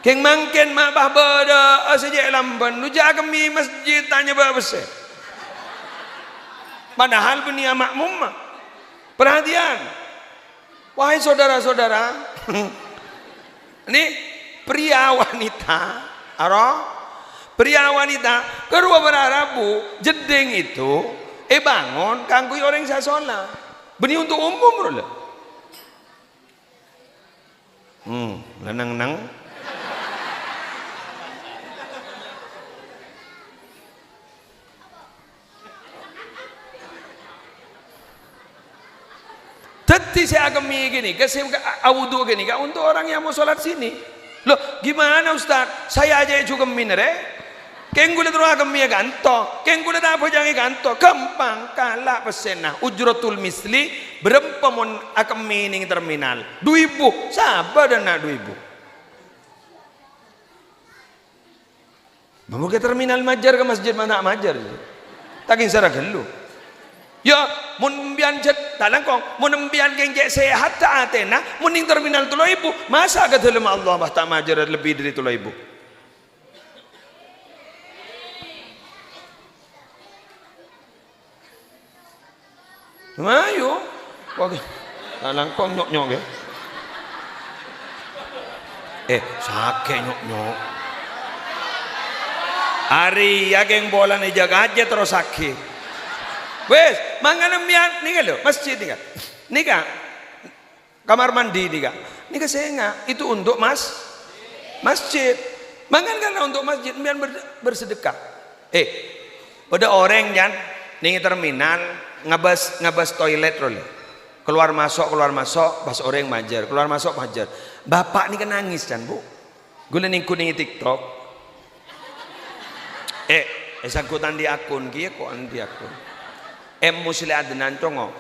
Speaker 1: Keng mangken mak bah beda sejak lamban lu jaga mi masjid tanya berapa besar. Padahal punya makmum mah. Perhatian, wahai saudara-saudara, ini pria wanita, pria wanita kedua berarabu jeding itu, bangun kangkui orang saya sholat, benih untuk umum loh. Lenang-nang. Teti saya agami gini, kasih awudu gini, kak untuk orang yang mau sholat sini. Loh, gimana Ustaz? Saya aja juga minere. Keng gula terus agami ganto, keng gula tak apa jangan ganto. Gampang kalah pesenah. Ujratul misli berapa mon agami ning terminal? 2.000, sabar dan nak 2.000. Mau ke terminal majar ke masjid mana majar? Takin sarah gelu. Ya, mun mbian jet talangkong, mun mbian geng sehat ta atena, mun ning terminal 3.000, masa ka dalam Allah bah tak majar lebih dari 3.000. Ayo, oke, talangkong nyok-nyok ya. Sake nyok-nyok. Hari ya geng bola nih jaga aja terus sakit. Wes, mangan mian nih lo, masjid nih kan, kamar mandi nih kan, saya enggak, itu untuk masjid, mangan karena untuk masjid, mian bersedekah. Ada orang yang nih terminal ngabas toilet role, keluar masuk, pas orang majar, keluar masuk majar, bapak nih kan nangis kan bu, gue nih kuning TikTok, sangkutan di akun, kia kok di akun. Musli adnan congo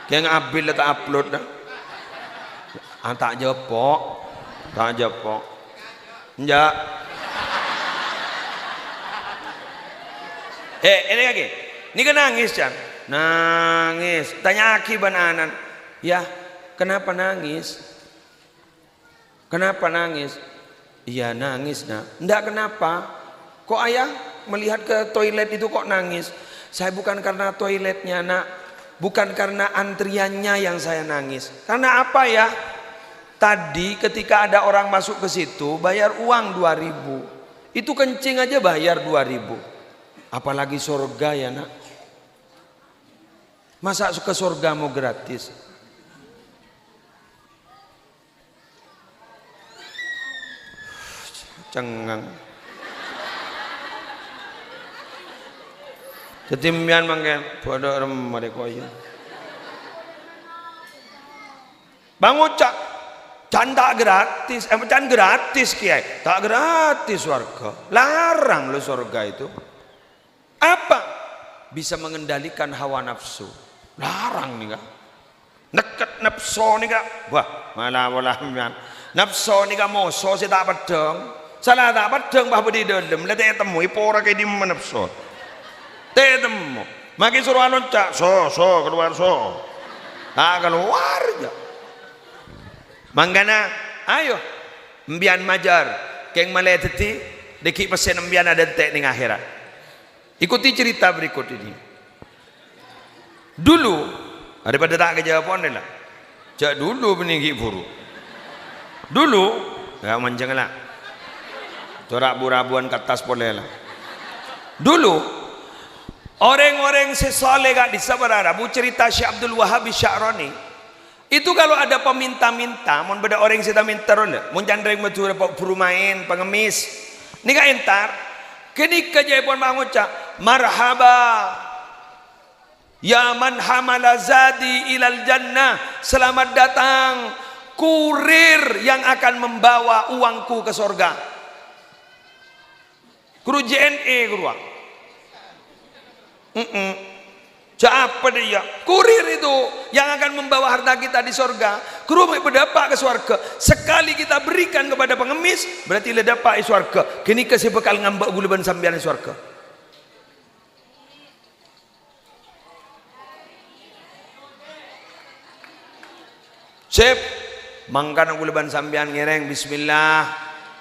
Speaker 1: yang abil tak upload dah tak jepok enggak ini lagi ini kan nangis kan nangis tanya aki bananan ya kenapa nangis iya nangis nah enggak kenapa kok ayah melihat ke toilet itu kok nangis. Saya bukan karena toiletnya nak, bukan karena antriannya yang saya nangis. Karena apa ya? Tadi ketika ada orang masuk ke situ bayar uang 2.000, itu kencing aja bayar 2.000. Apalagi surga ya nak? Masa ke surga mau gratis? Cengang. Ketimpian mangke bodoh rem mereka ya. Bang ucap can tak gratis, can gratis kiai, tak gratis warga. Larang lo surga itu. Apa? Bisa mengendalikan hawa nafsu. Larang nih kak. Neket nafsu nih kak. Wah malah nafsu nih kak moso sih tak pedeng. Salah tak pedeng bah bedi dalam. Lihat temui pora kayak di mana nafsu. Temu, makin suruh loncat, keluar keluar ya. Manggana, ayo, mbian majar, keng maledeti, deki pesen mbian ada tek ning akhirat. Ikuti cerita berikut ini. Dulu, daripada tak kejawaban lah, jak dulu peninggi buru. Dulu, nggak manjang lah, torak burabuan kertas boleh lah. Dulu Orang-orang sesoleh gak disabarara. Bu cerita Syekh Abdul Wahab Sya'rani. Itu kalau ada peminta-minta, mau beda orang yang minta rola, mau jandreng betul perumain, pengemis. Ni gak entar. Kini kejayaan banguca, marhaba. Ya man hamala zadi ilal jannah. Selamat datang kurir yang akan membawa uangku ke surga. Guru JNE guru. Siapa dia? Kurir itu yang akan membawa harta kita di surga. Guru mau berdapat ke surga. Sekali kita berikan kepada pengemis, berarti le dapat di surga. Kini kasih bekal ngambak guluban sambian di surga. Sip, mangkan guluban sambian ngereng bismillah.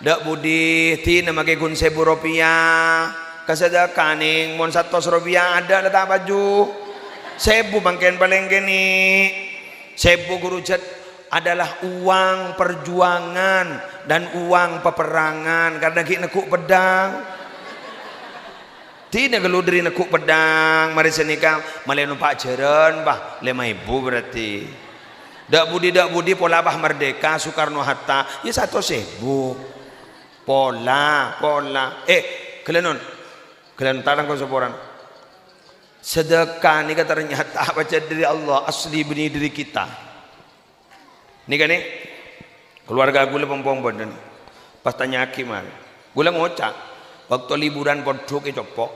Speaker 1: Dak budi tina make kun 1000 rupiah. Kasada kaning mon 100 rupiah ada letak baju. 1000 bangken paling gini. 1000 guru jat adalah uang perjuangan dan uang peperangan karena kita nekuk pedang. Tina geludri nekuk pedang mari senikah malah numpak jeren bah 5.000 berarti. Dak budi pola bah merdeka Soekarno Hatta ya 100.000 pola kalian tarang kau seporan sedekah ni kata ternyata baca dari Allah asli benih diri kita ni kan ni keluarga gue lempong badan pas tanya hakiman gue ngocak waktu liburan podok ke copok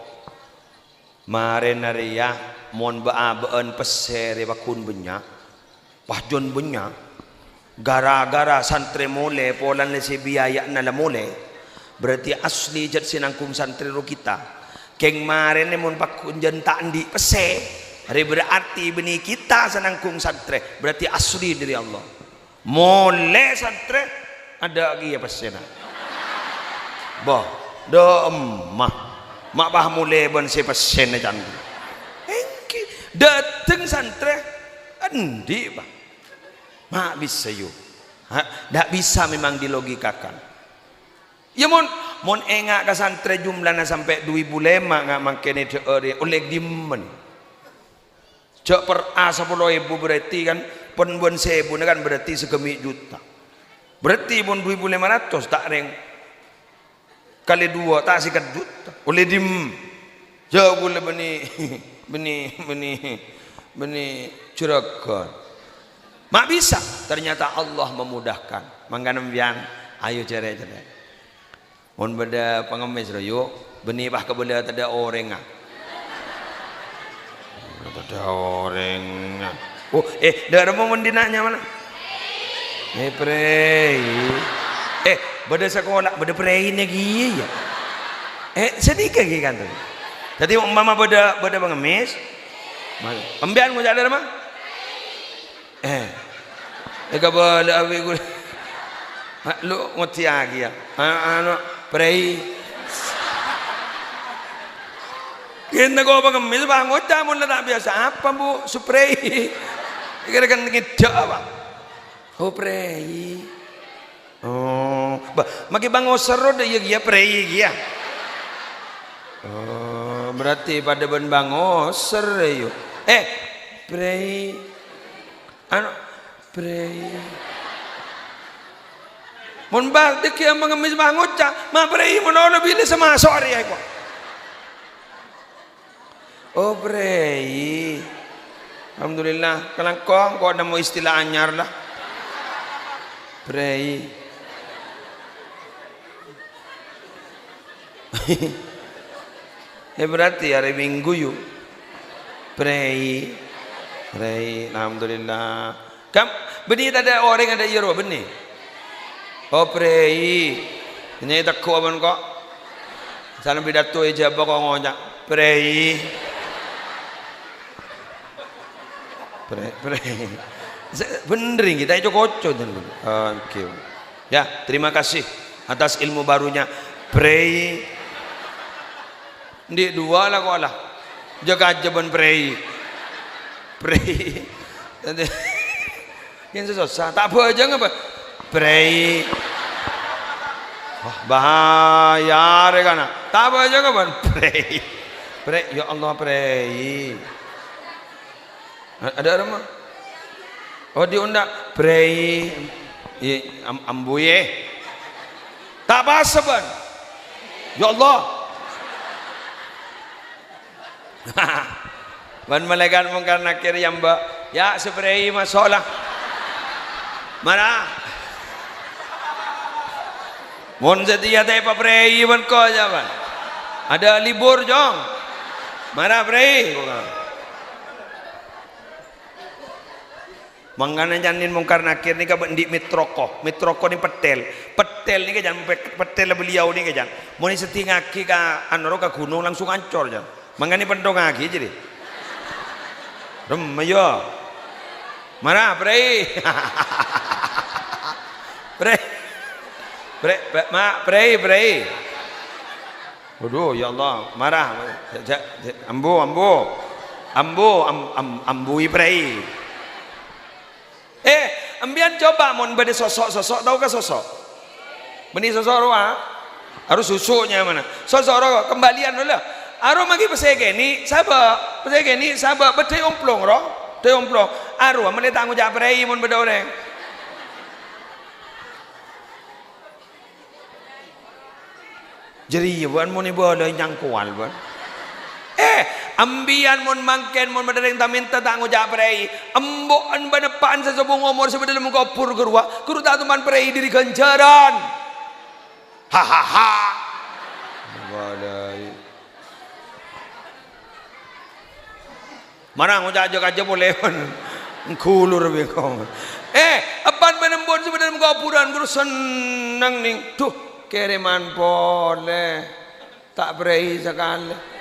Speaker 1: mare naria mon baan pesere bakun banyak pahjon banyak gara-gara santri mole polan lesi biaya nala mole berarti asli jat sinangkung santri ro kita keng mare ne mon pakun jentak di pese hari berarti benih kita sinangkung santri berarti asli dari Allah mole santri ada lagi ya pesena boh do emah mak bah mule bon se pesen jangan engki dateng santri endi bah mak bisa yuk tak bisa memang dilogikakan ya mon engak ke santri jumlahnya sampai 2.000 lemak ngak makanya oleh dimen cok per A 10.000 berarti kan penbuan 1.000 kan berarti sekemi juta berarti pun 2.500 tak reng kali 2 tak sikat juta oleh dim jauh boleh benih curakan mak bisa ternyata Allah memudahkan mangganam biang ayo cerai mon beda pengemis royo benih bah kebela tada orang oh dah mau mendinanya mana prei beda sekolah beda prei lagi ya sedikit lagi kan tuh jadi mama beda pengemis pembian mau jadi mah kabala awi gue lu ngoti lagi ya ano prei kita kau pengemis bang ngota mau tak biasa apa bu spray kira-kira ngejak apa oh prei oh maki bang osero deh ya prei ya oh berarti pada ben bang oser yo prei ano prei mon bal de kia mengemis bangoca ma prei mono bile sama sore ai ko oh prei alhamdulillah kalangkong ko ada mau istilah anyar lah prei berarti hari Minggu yuk prei alhamdulillah kam benih ada orang ada iro benih oh prei ini tak kuaban kok salam pidato ijabah kok ngojak prei bener kita itu kocok oke ya terima kasih atas ilmu barunya prei di dua lah kok lah jaga jaban prei yang susah tak apa aja ngapa prei wah bahaya rekana tak apa aja ngapa prei Ya Allah prei. Ada orang mah? Oh diundang prei. Ambuye. Tak bahasa ban. Ya Allah. Ban malaikat mungkar nakir yang ya seprei masalah. Mana? Mon setia teh paprei ban ko jaban. Ada libur jong. Mana prei? Mangana janin mungkar nakir ni ka bendi mitroko ni petel ni ka jan petel beliau ni ka jan mun seti ngaki ka anoro ka gunung langsung ancor jan mangani pendong ngaki jadi remayo mana prei prei waduh ya Allah marah ambui prei. Ambian coba mon bade sosok tahu ke sosok? Beni sosok roa harus susunya mana? Sosok roa kembalian dulu. Aro magi pesegeni sabak bete omplong ro, te omplong. Aro amane tanggung jawab prei mon bade orang. Jadi buan mon ibu ada nyangkual buan. Ambian mon mangken mon badareng taminta tanggung jawab prei emboan banepaan sesubung umur sebelum mengkopur gerua kuru tak tuman prei diri ganjaran hahaha badai mana ngojak aja boleh kulur bengkong apan banembon sebelum mengkopuran guru senang ning tuh kiriman boleh tak prei sekali.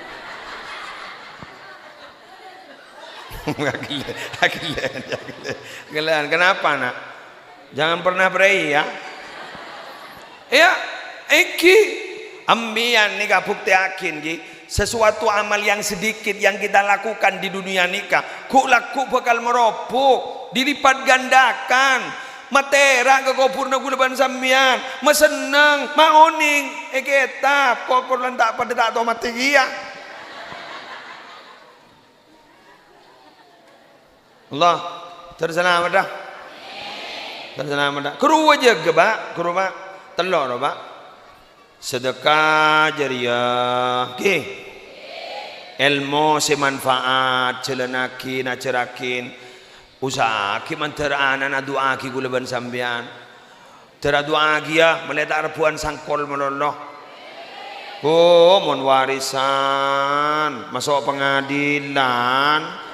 Speaker 1: Gila. Kenapa nak? Jangan pernah prei ya. Ya, iki ambian ni kapuk yakin ki sesuatu amal yang sedikit yang kita lakukan di dunia nikah, ku laku bakal meropok, dilipat gandakan. Matera ke kopurna gulaban sambian, meseneng, maoning, kita kopur lantak pada tak tahu mati dia. Allah tersenam dah. Keru aja ke pak, keru pak, telur pak. Sedekah jariah, ke? Ilmu semanfaat, celenakin, acerakin, usaha kiman teranan doa ki gulaban sambian. Tera doa ya, meletak repuan sangkol meloloh. Oh, mon warisan, masuk pengadilan.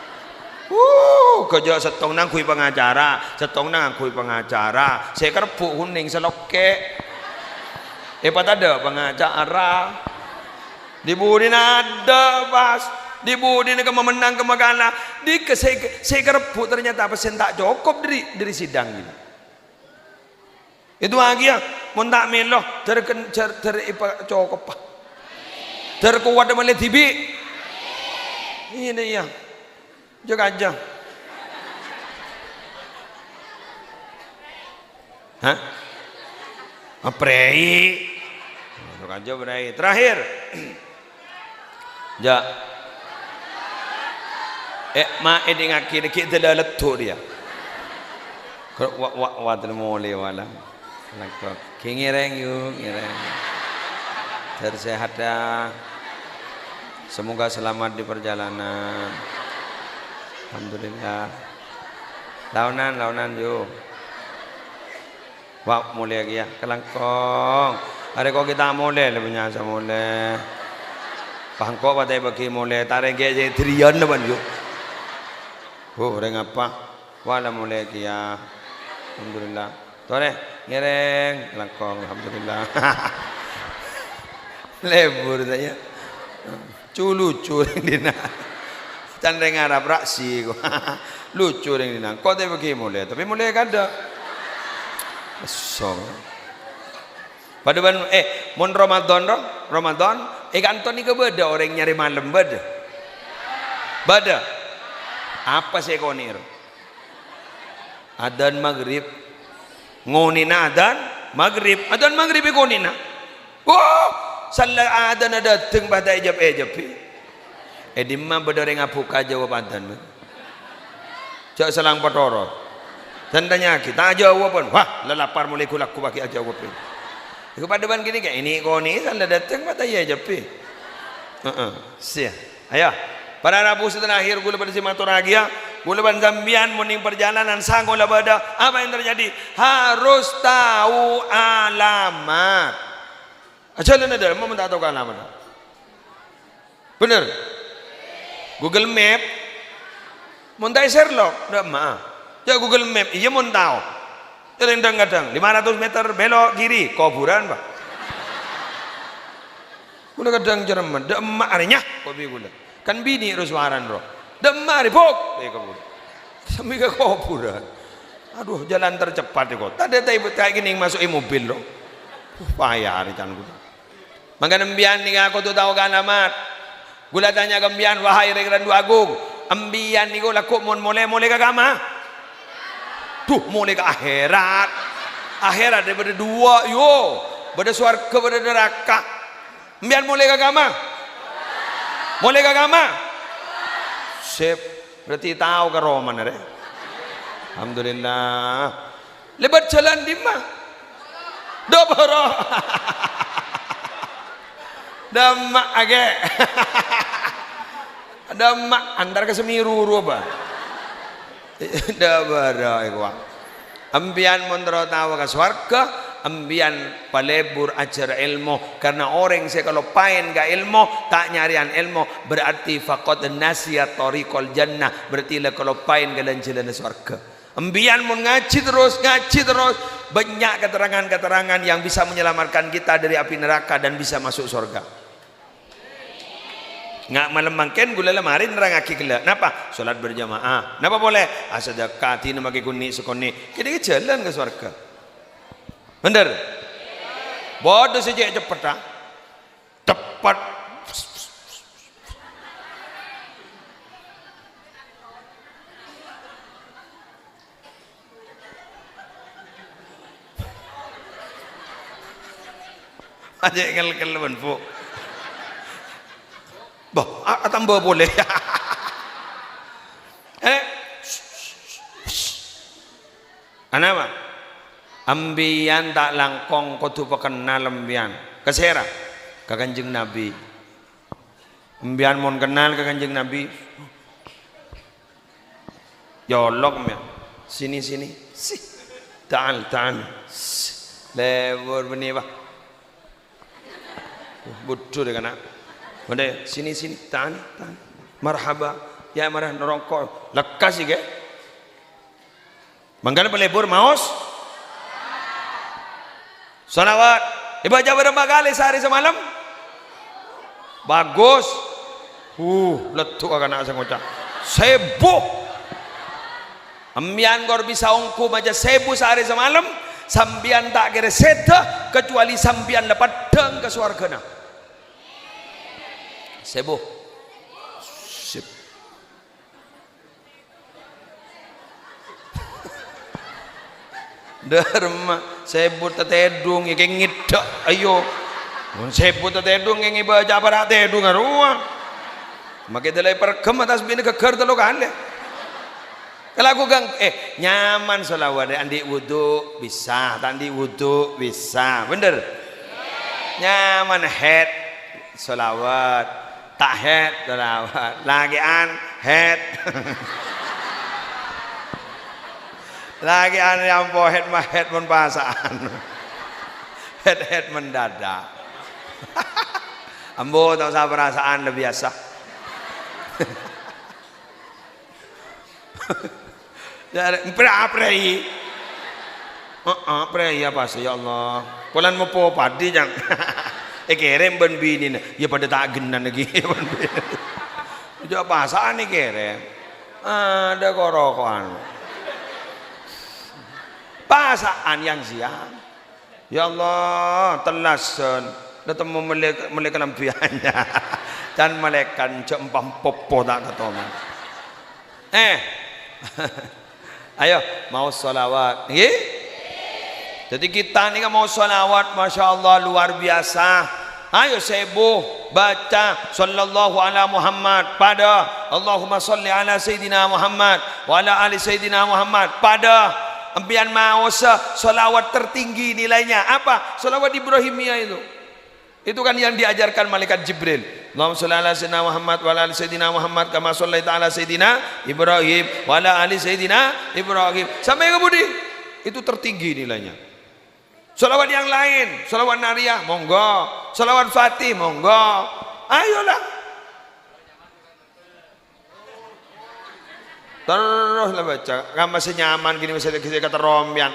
Speaker 1: Kerja setong nang kui pengacara, saya kerpuk kuning seloke. Pat ada pengacara. Dibudin ada pas, dibudin ke memenang ke magana. Saya kerpuk ternyata pesen tak cukup dari sidang ini. Itu lagi ya, mun tak meloh cukup pak. Terkuat dengan tibi. Ini ya. Jaga aja. Hah? Prei. Jaga aja prei. Terakhir. Ja. Ini ngaki kita dah letup dia. Wa termole wala. Lakok. Ngireng yuk, ngireng. Tersehat dah. Semoga selamat di perjalanan. Alhamdulillah. Launan yuk. Wah mulai lagi ya. Kelangkong. Hari kau kita mulai lebih nyasa mulai. Pangkok patai bagi mulai. Tarik gaya trian depan yuk. Orang apa? Wala mulai lagi ya. Alhamdulillah. Tore ngereng. Kelangkong. Alhamdulillah. Lebur saya. Lucu yang dina. Candeng Arab raksi. Lucu yang dina. Kau tak pergi mulai. Tapi mulai kada. So. Pada ban mon Ramadan kantor ni ke beda orang nyari malam beda. Apa sih kau nir? Adan maghrib. Ngonina adan maghrib konina. Oh, salah adan ada datang pada ejap. dimma bedore ngabuka jawaban. Cak selang patoro. Tandanya kita jawaban. Wah, lelapar mulai kulaku pakai jawab. Iku pada ban gini kayak ini kau ni sanda datang mata ya jepi. Sia. Ayo. Para rabu setelah akhir gula pada simaturagia, gula ban zambian muning perjalanan sanggup labada. Apa yang terjadi? Harus tahu alamat. Jalan ada, mau tak tahu alamat. Benar? Google Map. Montai Sherlock, dah mah. Ya Google Map, iya mau tahu. Kadang-kadang 500 meter belok kiri, kuburan pak. Gula kadang Jerman, dah emak arinya, kopi gula. Kan bini ruswaran bro, dah emak ari pok, kuburan. Sampai ke kuburan. Aduh, jalan tercepat itu. Tadi ibu kayak gini masuk mobil loh. Payah hari can gula. Maka nembian nih aku tuh tahu kan alamat. Gula tanya gembian, wahai Regeran Dua Agung, ambian nih gula kok mau mulai ke agama? Tuh mulai ke akhirat. Akhirat daripada dua, yo, pada surga, pada neraka. Ambian mulai ke agama? Mulai ke agama? Sip, berarti tahu ke Roman ada. Alhamdulillah. Lebat jalan di mana? Doboro. Damak age. Damak antar ke Semiru apa? Dabara ikwa. Ambian mondro tahu ke swarga, ambian palebur ajar ilmu karena orang saya kalau pain ke ilmu tak nyarian ilmu berarti faqad nasiya tariqal jannah, berarti lah kalau pain ke jalan swarga. Ambian mau ngaji terus banyak keterangan-keterangan yang bisa menyelamatkan kita dari api neraka dan bisa masuk surga. Nggak malemangken gula lemarin nerang aki gila. Napa? Salat berjamaah. Napa boleh? Sedekah tinu maki kuni sekoni. Kita jalan ke surga. Bener? Bodoh saja cepat ah. Cepat. Aja kel benfuk. Bah, tambah boleh. Anapa? Ambian tak langkong kudu kenal ambian. Kesera ke Kanjeng Nabi. Ambian mon kenal ke Kanjeng Nabi. Yolok ambian. Sini. Si. Ta'al. Lewur beni bah. Bodoh deh kana. Mana sini tahan. Marhaba. Ya marah nerongkol. Lekas sih ke? Mangkana pelebur maos. Salawat. Dibaca berapa kali sehari semalam? Bagus. Letuk akan nak ngucap. 1000. Ambian gor bisa ongku baca 1000 sehari semalam. Sambian tak kira seta kecuali sambian dapat deng ke surga. 1000. Sip. Dharma 1000 tetedung iki ngidok ayo. 1000 tetedung ngi baca para tedung ruang. Make delay pergem atas bini geger telu kali. Kalau aku gang nyaman selawat andi wudu bisa, tandi wudu bisa. Bener? Nyaman head selawat. Tak head selawat lagian head lagian yang po head mah head pun pasaan head mendadak ambo tak usah perasaan udah biasa jadi prei prei apa sih ya Allah pulan mau po padi jang kerem ben bini na ya pada tak genan lagi ben bini itu pasaan nih kerem ada korokoan pasaan yang siang ya Allah telasan datang melek lampiannya dan melekan jempam popo tak ketemu ayo mau sholawat jadi kita ini kan mau sholawat Masya Allah luar biasa. Ayo 1000 baca sallallahu ala Muhammad pada Allahumma salli ala Sayyidina Muhammad wa ala ali Sayyidina Muhammad pada ambian mausa salawat tertinggi nilainya apa? Salawat Ibrahimiyah itu kan yang diajarkan malaikat Jibril. Allahumma shalli ala sayyidina Muhammad wa ala ali sayyidina Muhammad kama shallaita ala sayyidina Ibrahim wa ala ali sayyidina Ibrahim sampai ke budi itu tertinggi nilainya. Salawat yang lain, salawat nariyah monggo, salawat fatih monggo, ayolah teruslah baca kan masih nyaman gini masih kata rompian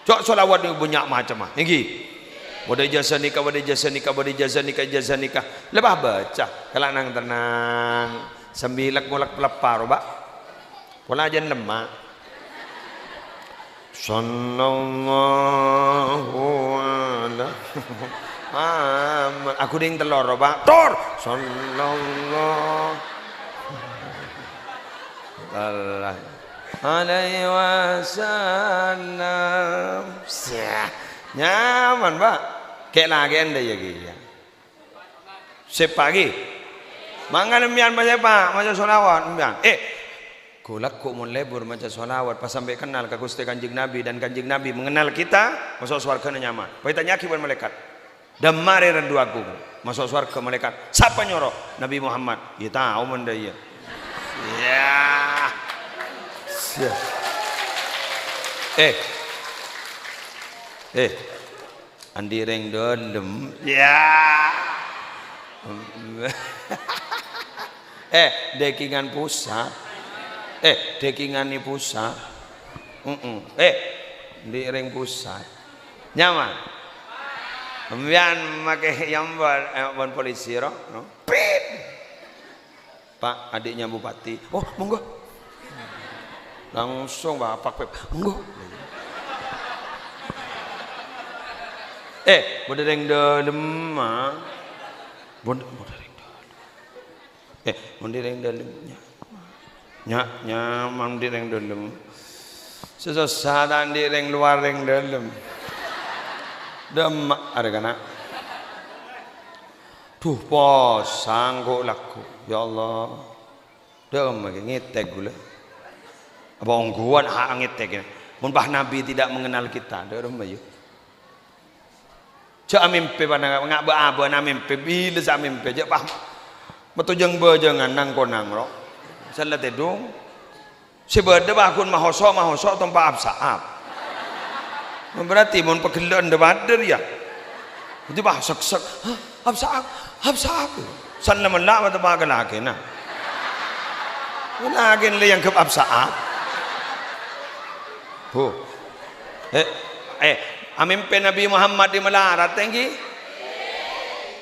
Speaker 1: cok salawat ini banyak macam ini wada ijazah nikah, wada ijazah nikah, wada ijazah nikah, ijazah nikah. Lepas baca, kalau nang tenang, sembilak mulak pelepar, pak. Pola ajan lemah. Sallallahu ala Muhammad. Aku ding telur, pak. Tor. Sallallahu alaihi wasallam. Nyaman, pak. Kayak lagi anda ya gitu. Sepagi, mangan mian macam apa? Macam solawat mian. Kulak kok mulai bermacam solawat. Pas sampai kenal ke Gusti Kanjeng Nabi dan Kanjeng Nabi mengenal kita, masuk surga nyaman. Kita nyaki buat malaikat. Damare rendu aku, masuk surga malaikat. Siapa nyoro? Nabi Muhammad. Ya tahu menda ya. Ya. Andi reng dolem ya dekingan pusat dekingan ni pusat di reng pusat nyaman ambian make yang bon polisi no pit Pak adiknya bupati oh monggo langsung bapak pep monggo Modereng dalam mah, modereng dalam. Modereng dalamnya, nyaman direng dalam. Sesuatu direng luar reng dalam. Demak ada kana. Tuh posang kok laku, ya Allah. Demak ngetek gula. Apa ongguan hak ngetek. Mumpah Nabi tidak mengenal kita, demak yuk. Cak mimpi pada ngak beraba na mimpi bila sa mimpi je pah metujeng bejengan nang konang ro salat edung si berde bakun mahosok tempat absaab berarti mun pegelan de bader ya itu bah sek absaab sanna man la wa tabaga lagi na lagi le yang ke absaab Amimpin Nabi Muhammad di melarat tinggi.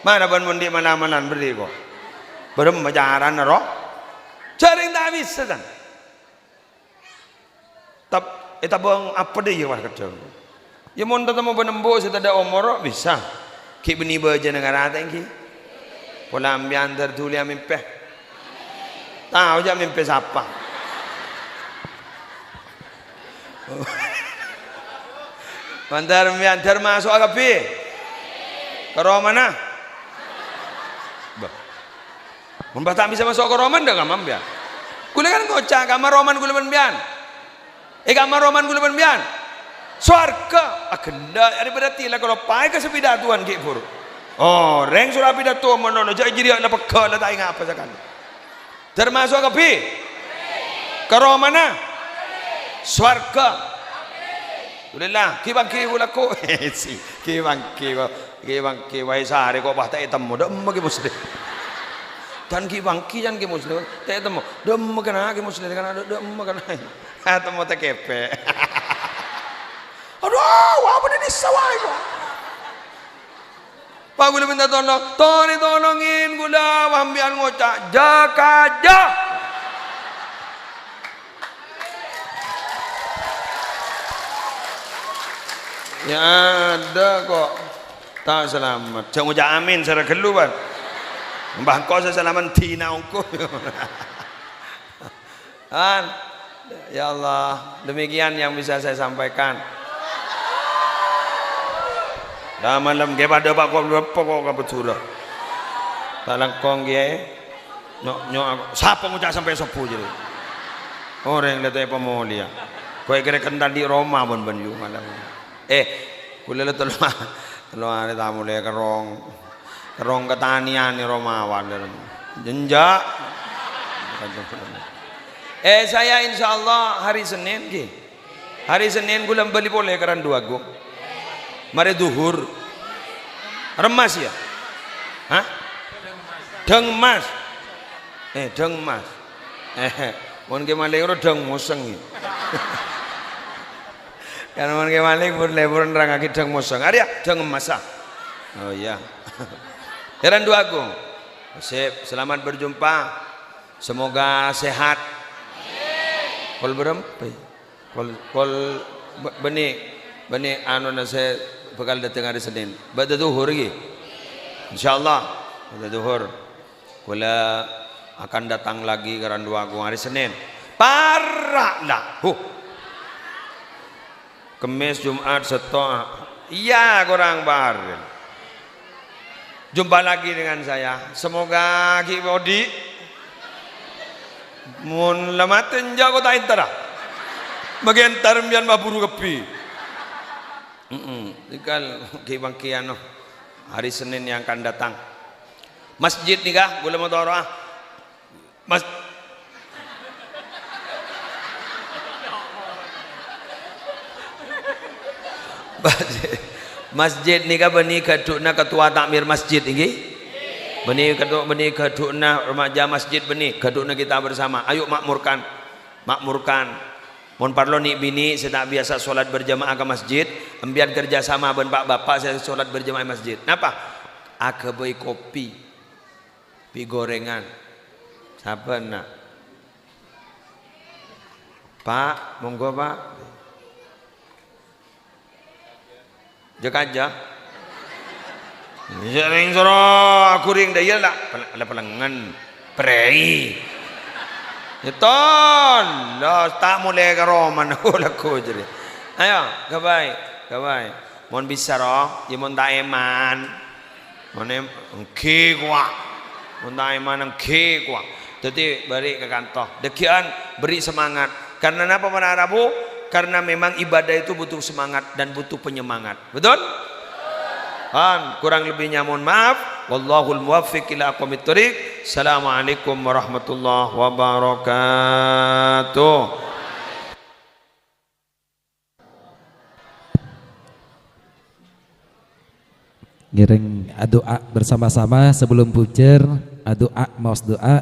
Speaker 1: Mana pun mundi mana-manan beri kok. Belum majaran roh. Jaring tak bisa kan. Bang apa dia wah kerja. Ya mun tetemu benembo setada umur bisa. Ki beni baja negara tinggi. Pola ambian tertuli amimpin. Tahu je amimpin siapa. Bantar miantar masuk agapi. Ke mana? Mun tak bisa masuk ke Roman dah kamam bian. Kule kan ngocak kamar Roman kule bian. Kamar Roman kule bian. Swarga agenda ada berarti lah kalau pai ke sepidatuan ki pur. Oh, reng surah pidato monono jadi ada pekal tak ingat apa sekali. Termasuk agapi. Ke mana? Swarga. Alhamdulillah, kibangki ulaku. Kibangki wahai sehari kok bah tak temu dem ke muslim. Dan kibangki jan ke muslim tak temu dem kena ke muslim kan ada dem kena. Temu tak kepe. Aduh, apa ni sawai kok. Pak gula minta tolongin gula wambian ngocak jakaja. Ya ada kok tak selamat. Jangan ucap amin secara keluar. Mbah kau selamat tina ongko. Ya Allah, demikian yang bisa saya sampaikan. Dah malam ke pada Pak kau pokok kau bersurah. Tak langkong kiai. Nyok siapa ngucap sampai sepuh jadi. Orang yang lihat apa mau lihat. Kau kira kental di Roma pun banyu malam. Kuliah tolong ada tamu le kerong ketanian di Romawan jenjak. Saya insya Allah hari Senin ki. Hari Senin gulam beli boleh keran dua go. Mari duhur. Remas ya? Hah? Deng mas. Deng mas. Mon ke maling ro deng moseng. Kan mon ke maling pun lebur nerang aki deng moseng. Ada deng emas. Oh iya. Heran dua go. Sip, selamat berjumpa. Semoga sehat. Kol berempe. Kol benih anu nase bakal datang hari Senin. Pada duhur lagi. Insyaallah pada duhur. Kula akan datang lagi ke Randu Agung hari Senin. Parah lah. Kemis, Jumat, Sabtu. Iya kurang bar. Jumpa lagi dengan saya. Semoga Ki Bodi mun lamatin jago ta intara. Bagian tarmian maburu kepi. Ikal Ki Bangkiano hari Senin yang akan datang. Masjid nih kah? Boleh mau taruh Masjid nih kah bani kadukna ketua takmir masjid ini? Bani kadukna remaja masjid bani kadukna kita bersama. Ayo makmurkan. Mohon parlo nih bini saya tak biasa sholat berjamaah ke masjid. Ambian kerjasama ben pak bapak saya sholat berjamaah masjid. Napa? Akaboi kopi, pi gorengan. Siapa nak? Pak, monggo pak. Jek aja. Sering soro aku ring daya lah. Ada pelengan, prei. Iton, lo tak mulai ke Roman aku jadi. Ayo, gabai. Mohon bisa roh, ya mohon tak eman. Mohon engke kuah. Mohon tak eman engke kuah. Jadi beri ke kantor. Dekian beri semangat. Karena apa para Arabu? Karena memang ibadah itu butuh semangat dan butuh penyemangat. Betul? Kurang lebihnya mohon maaf. Wallahul muwaffiq ila aqwamit thoriq. Assalamualaikum warahmatullahi wabarakatuh.
Speaker 3: Ngiring doa bersama-sama sebelum pujer, doa maos doa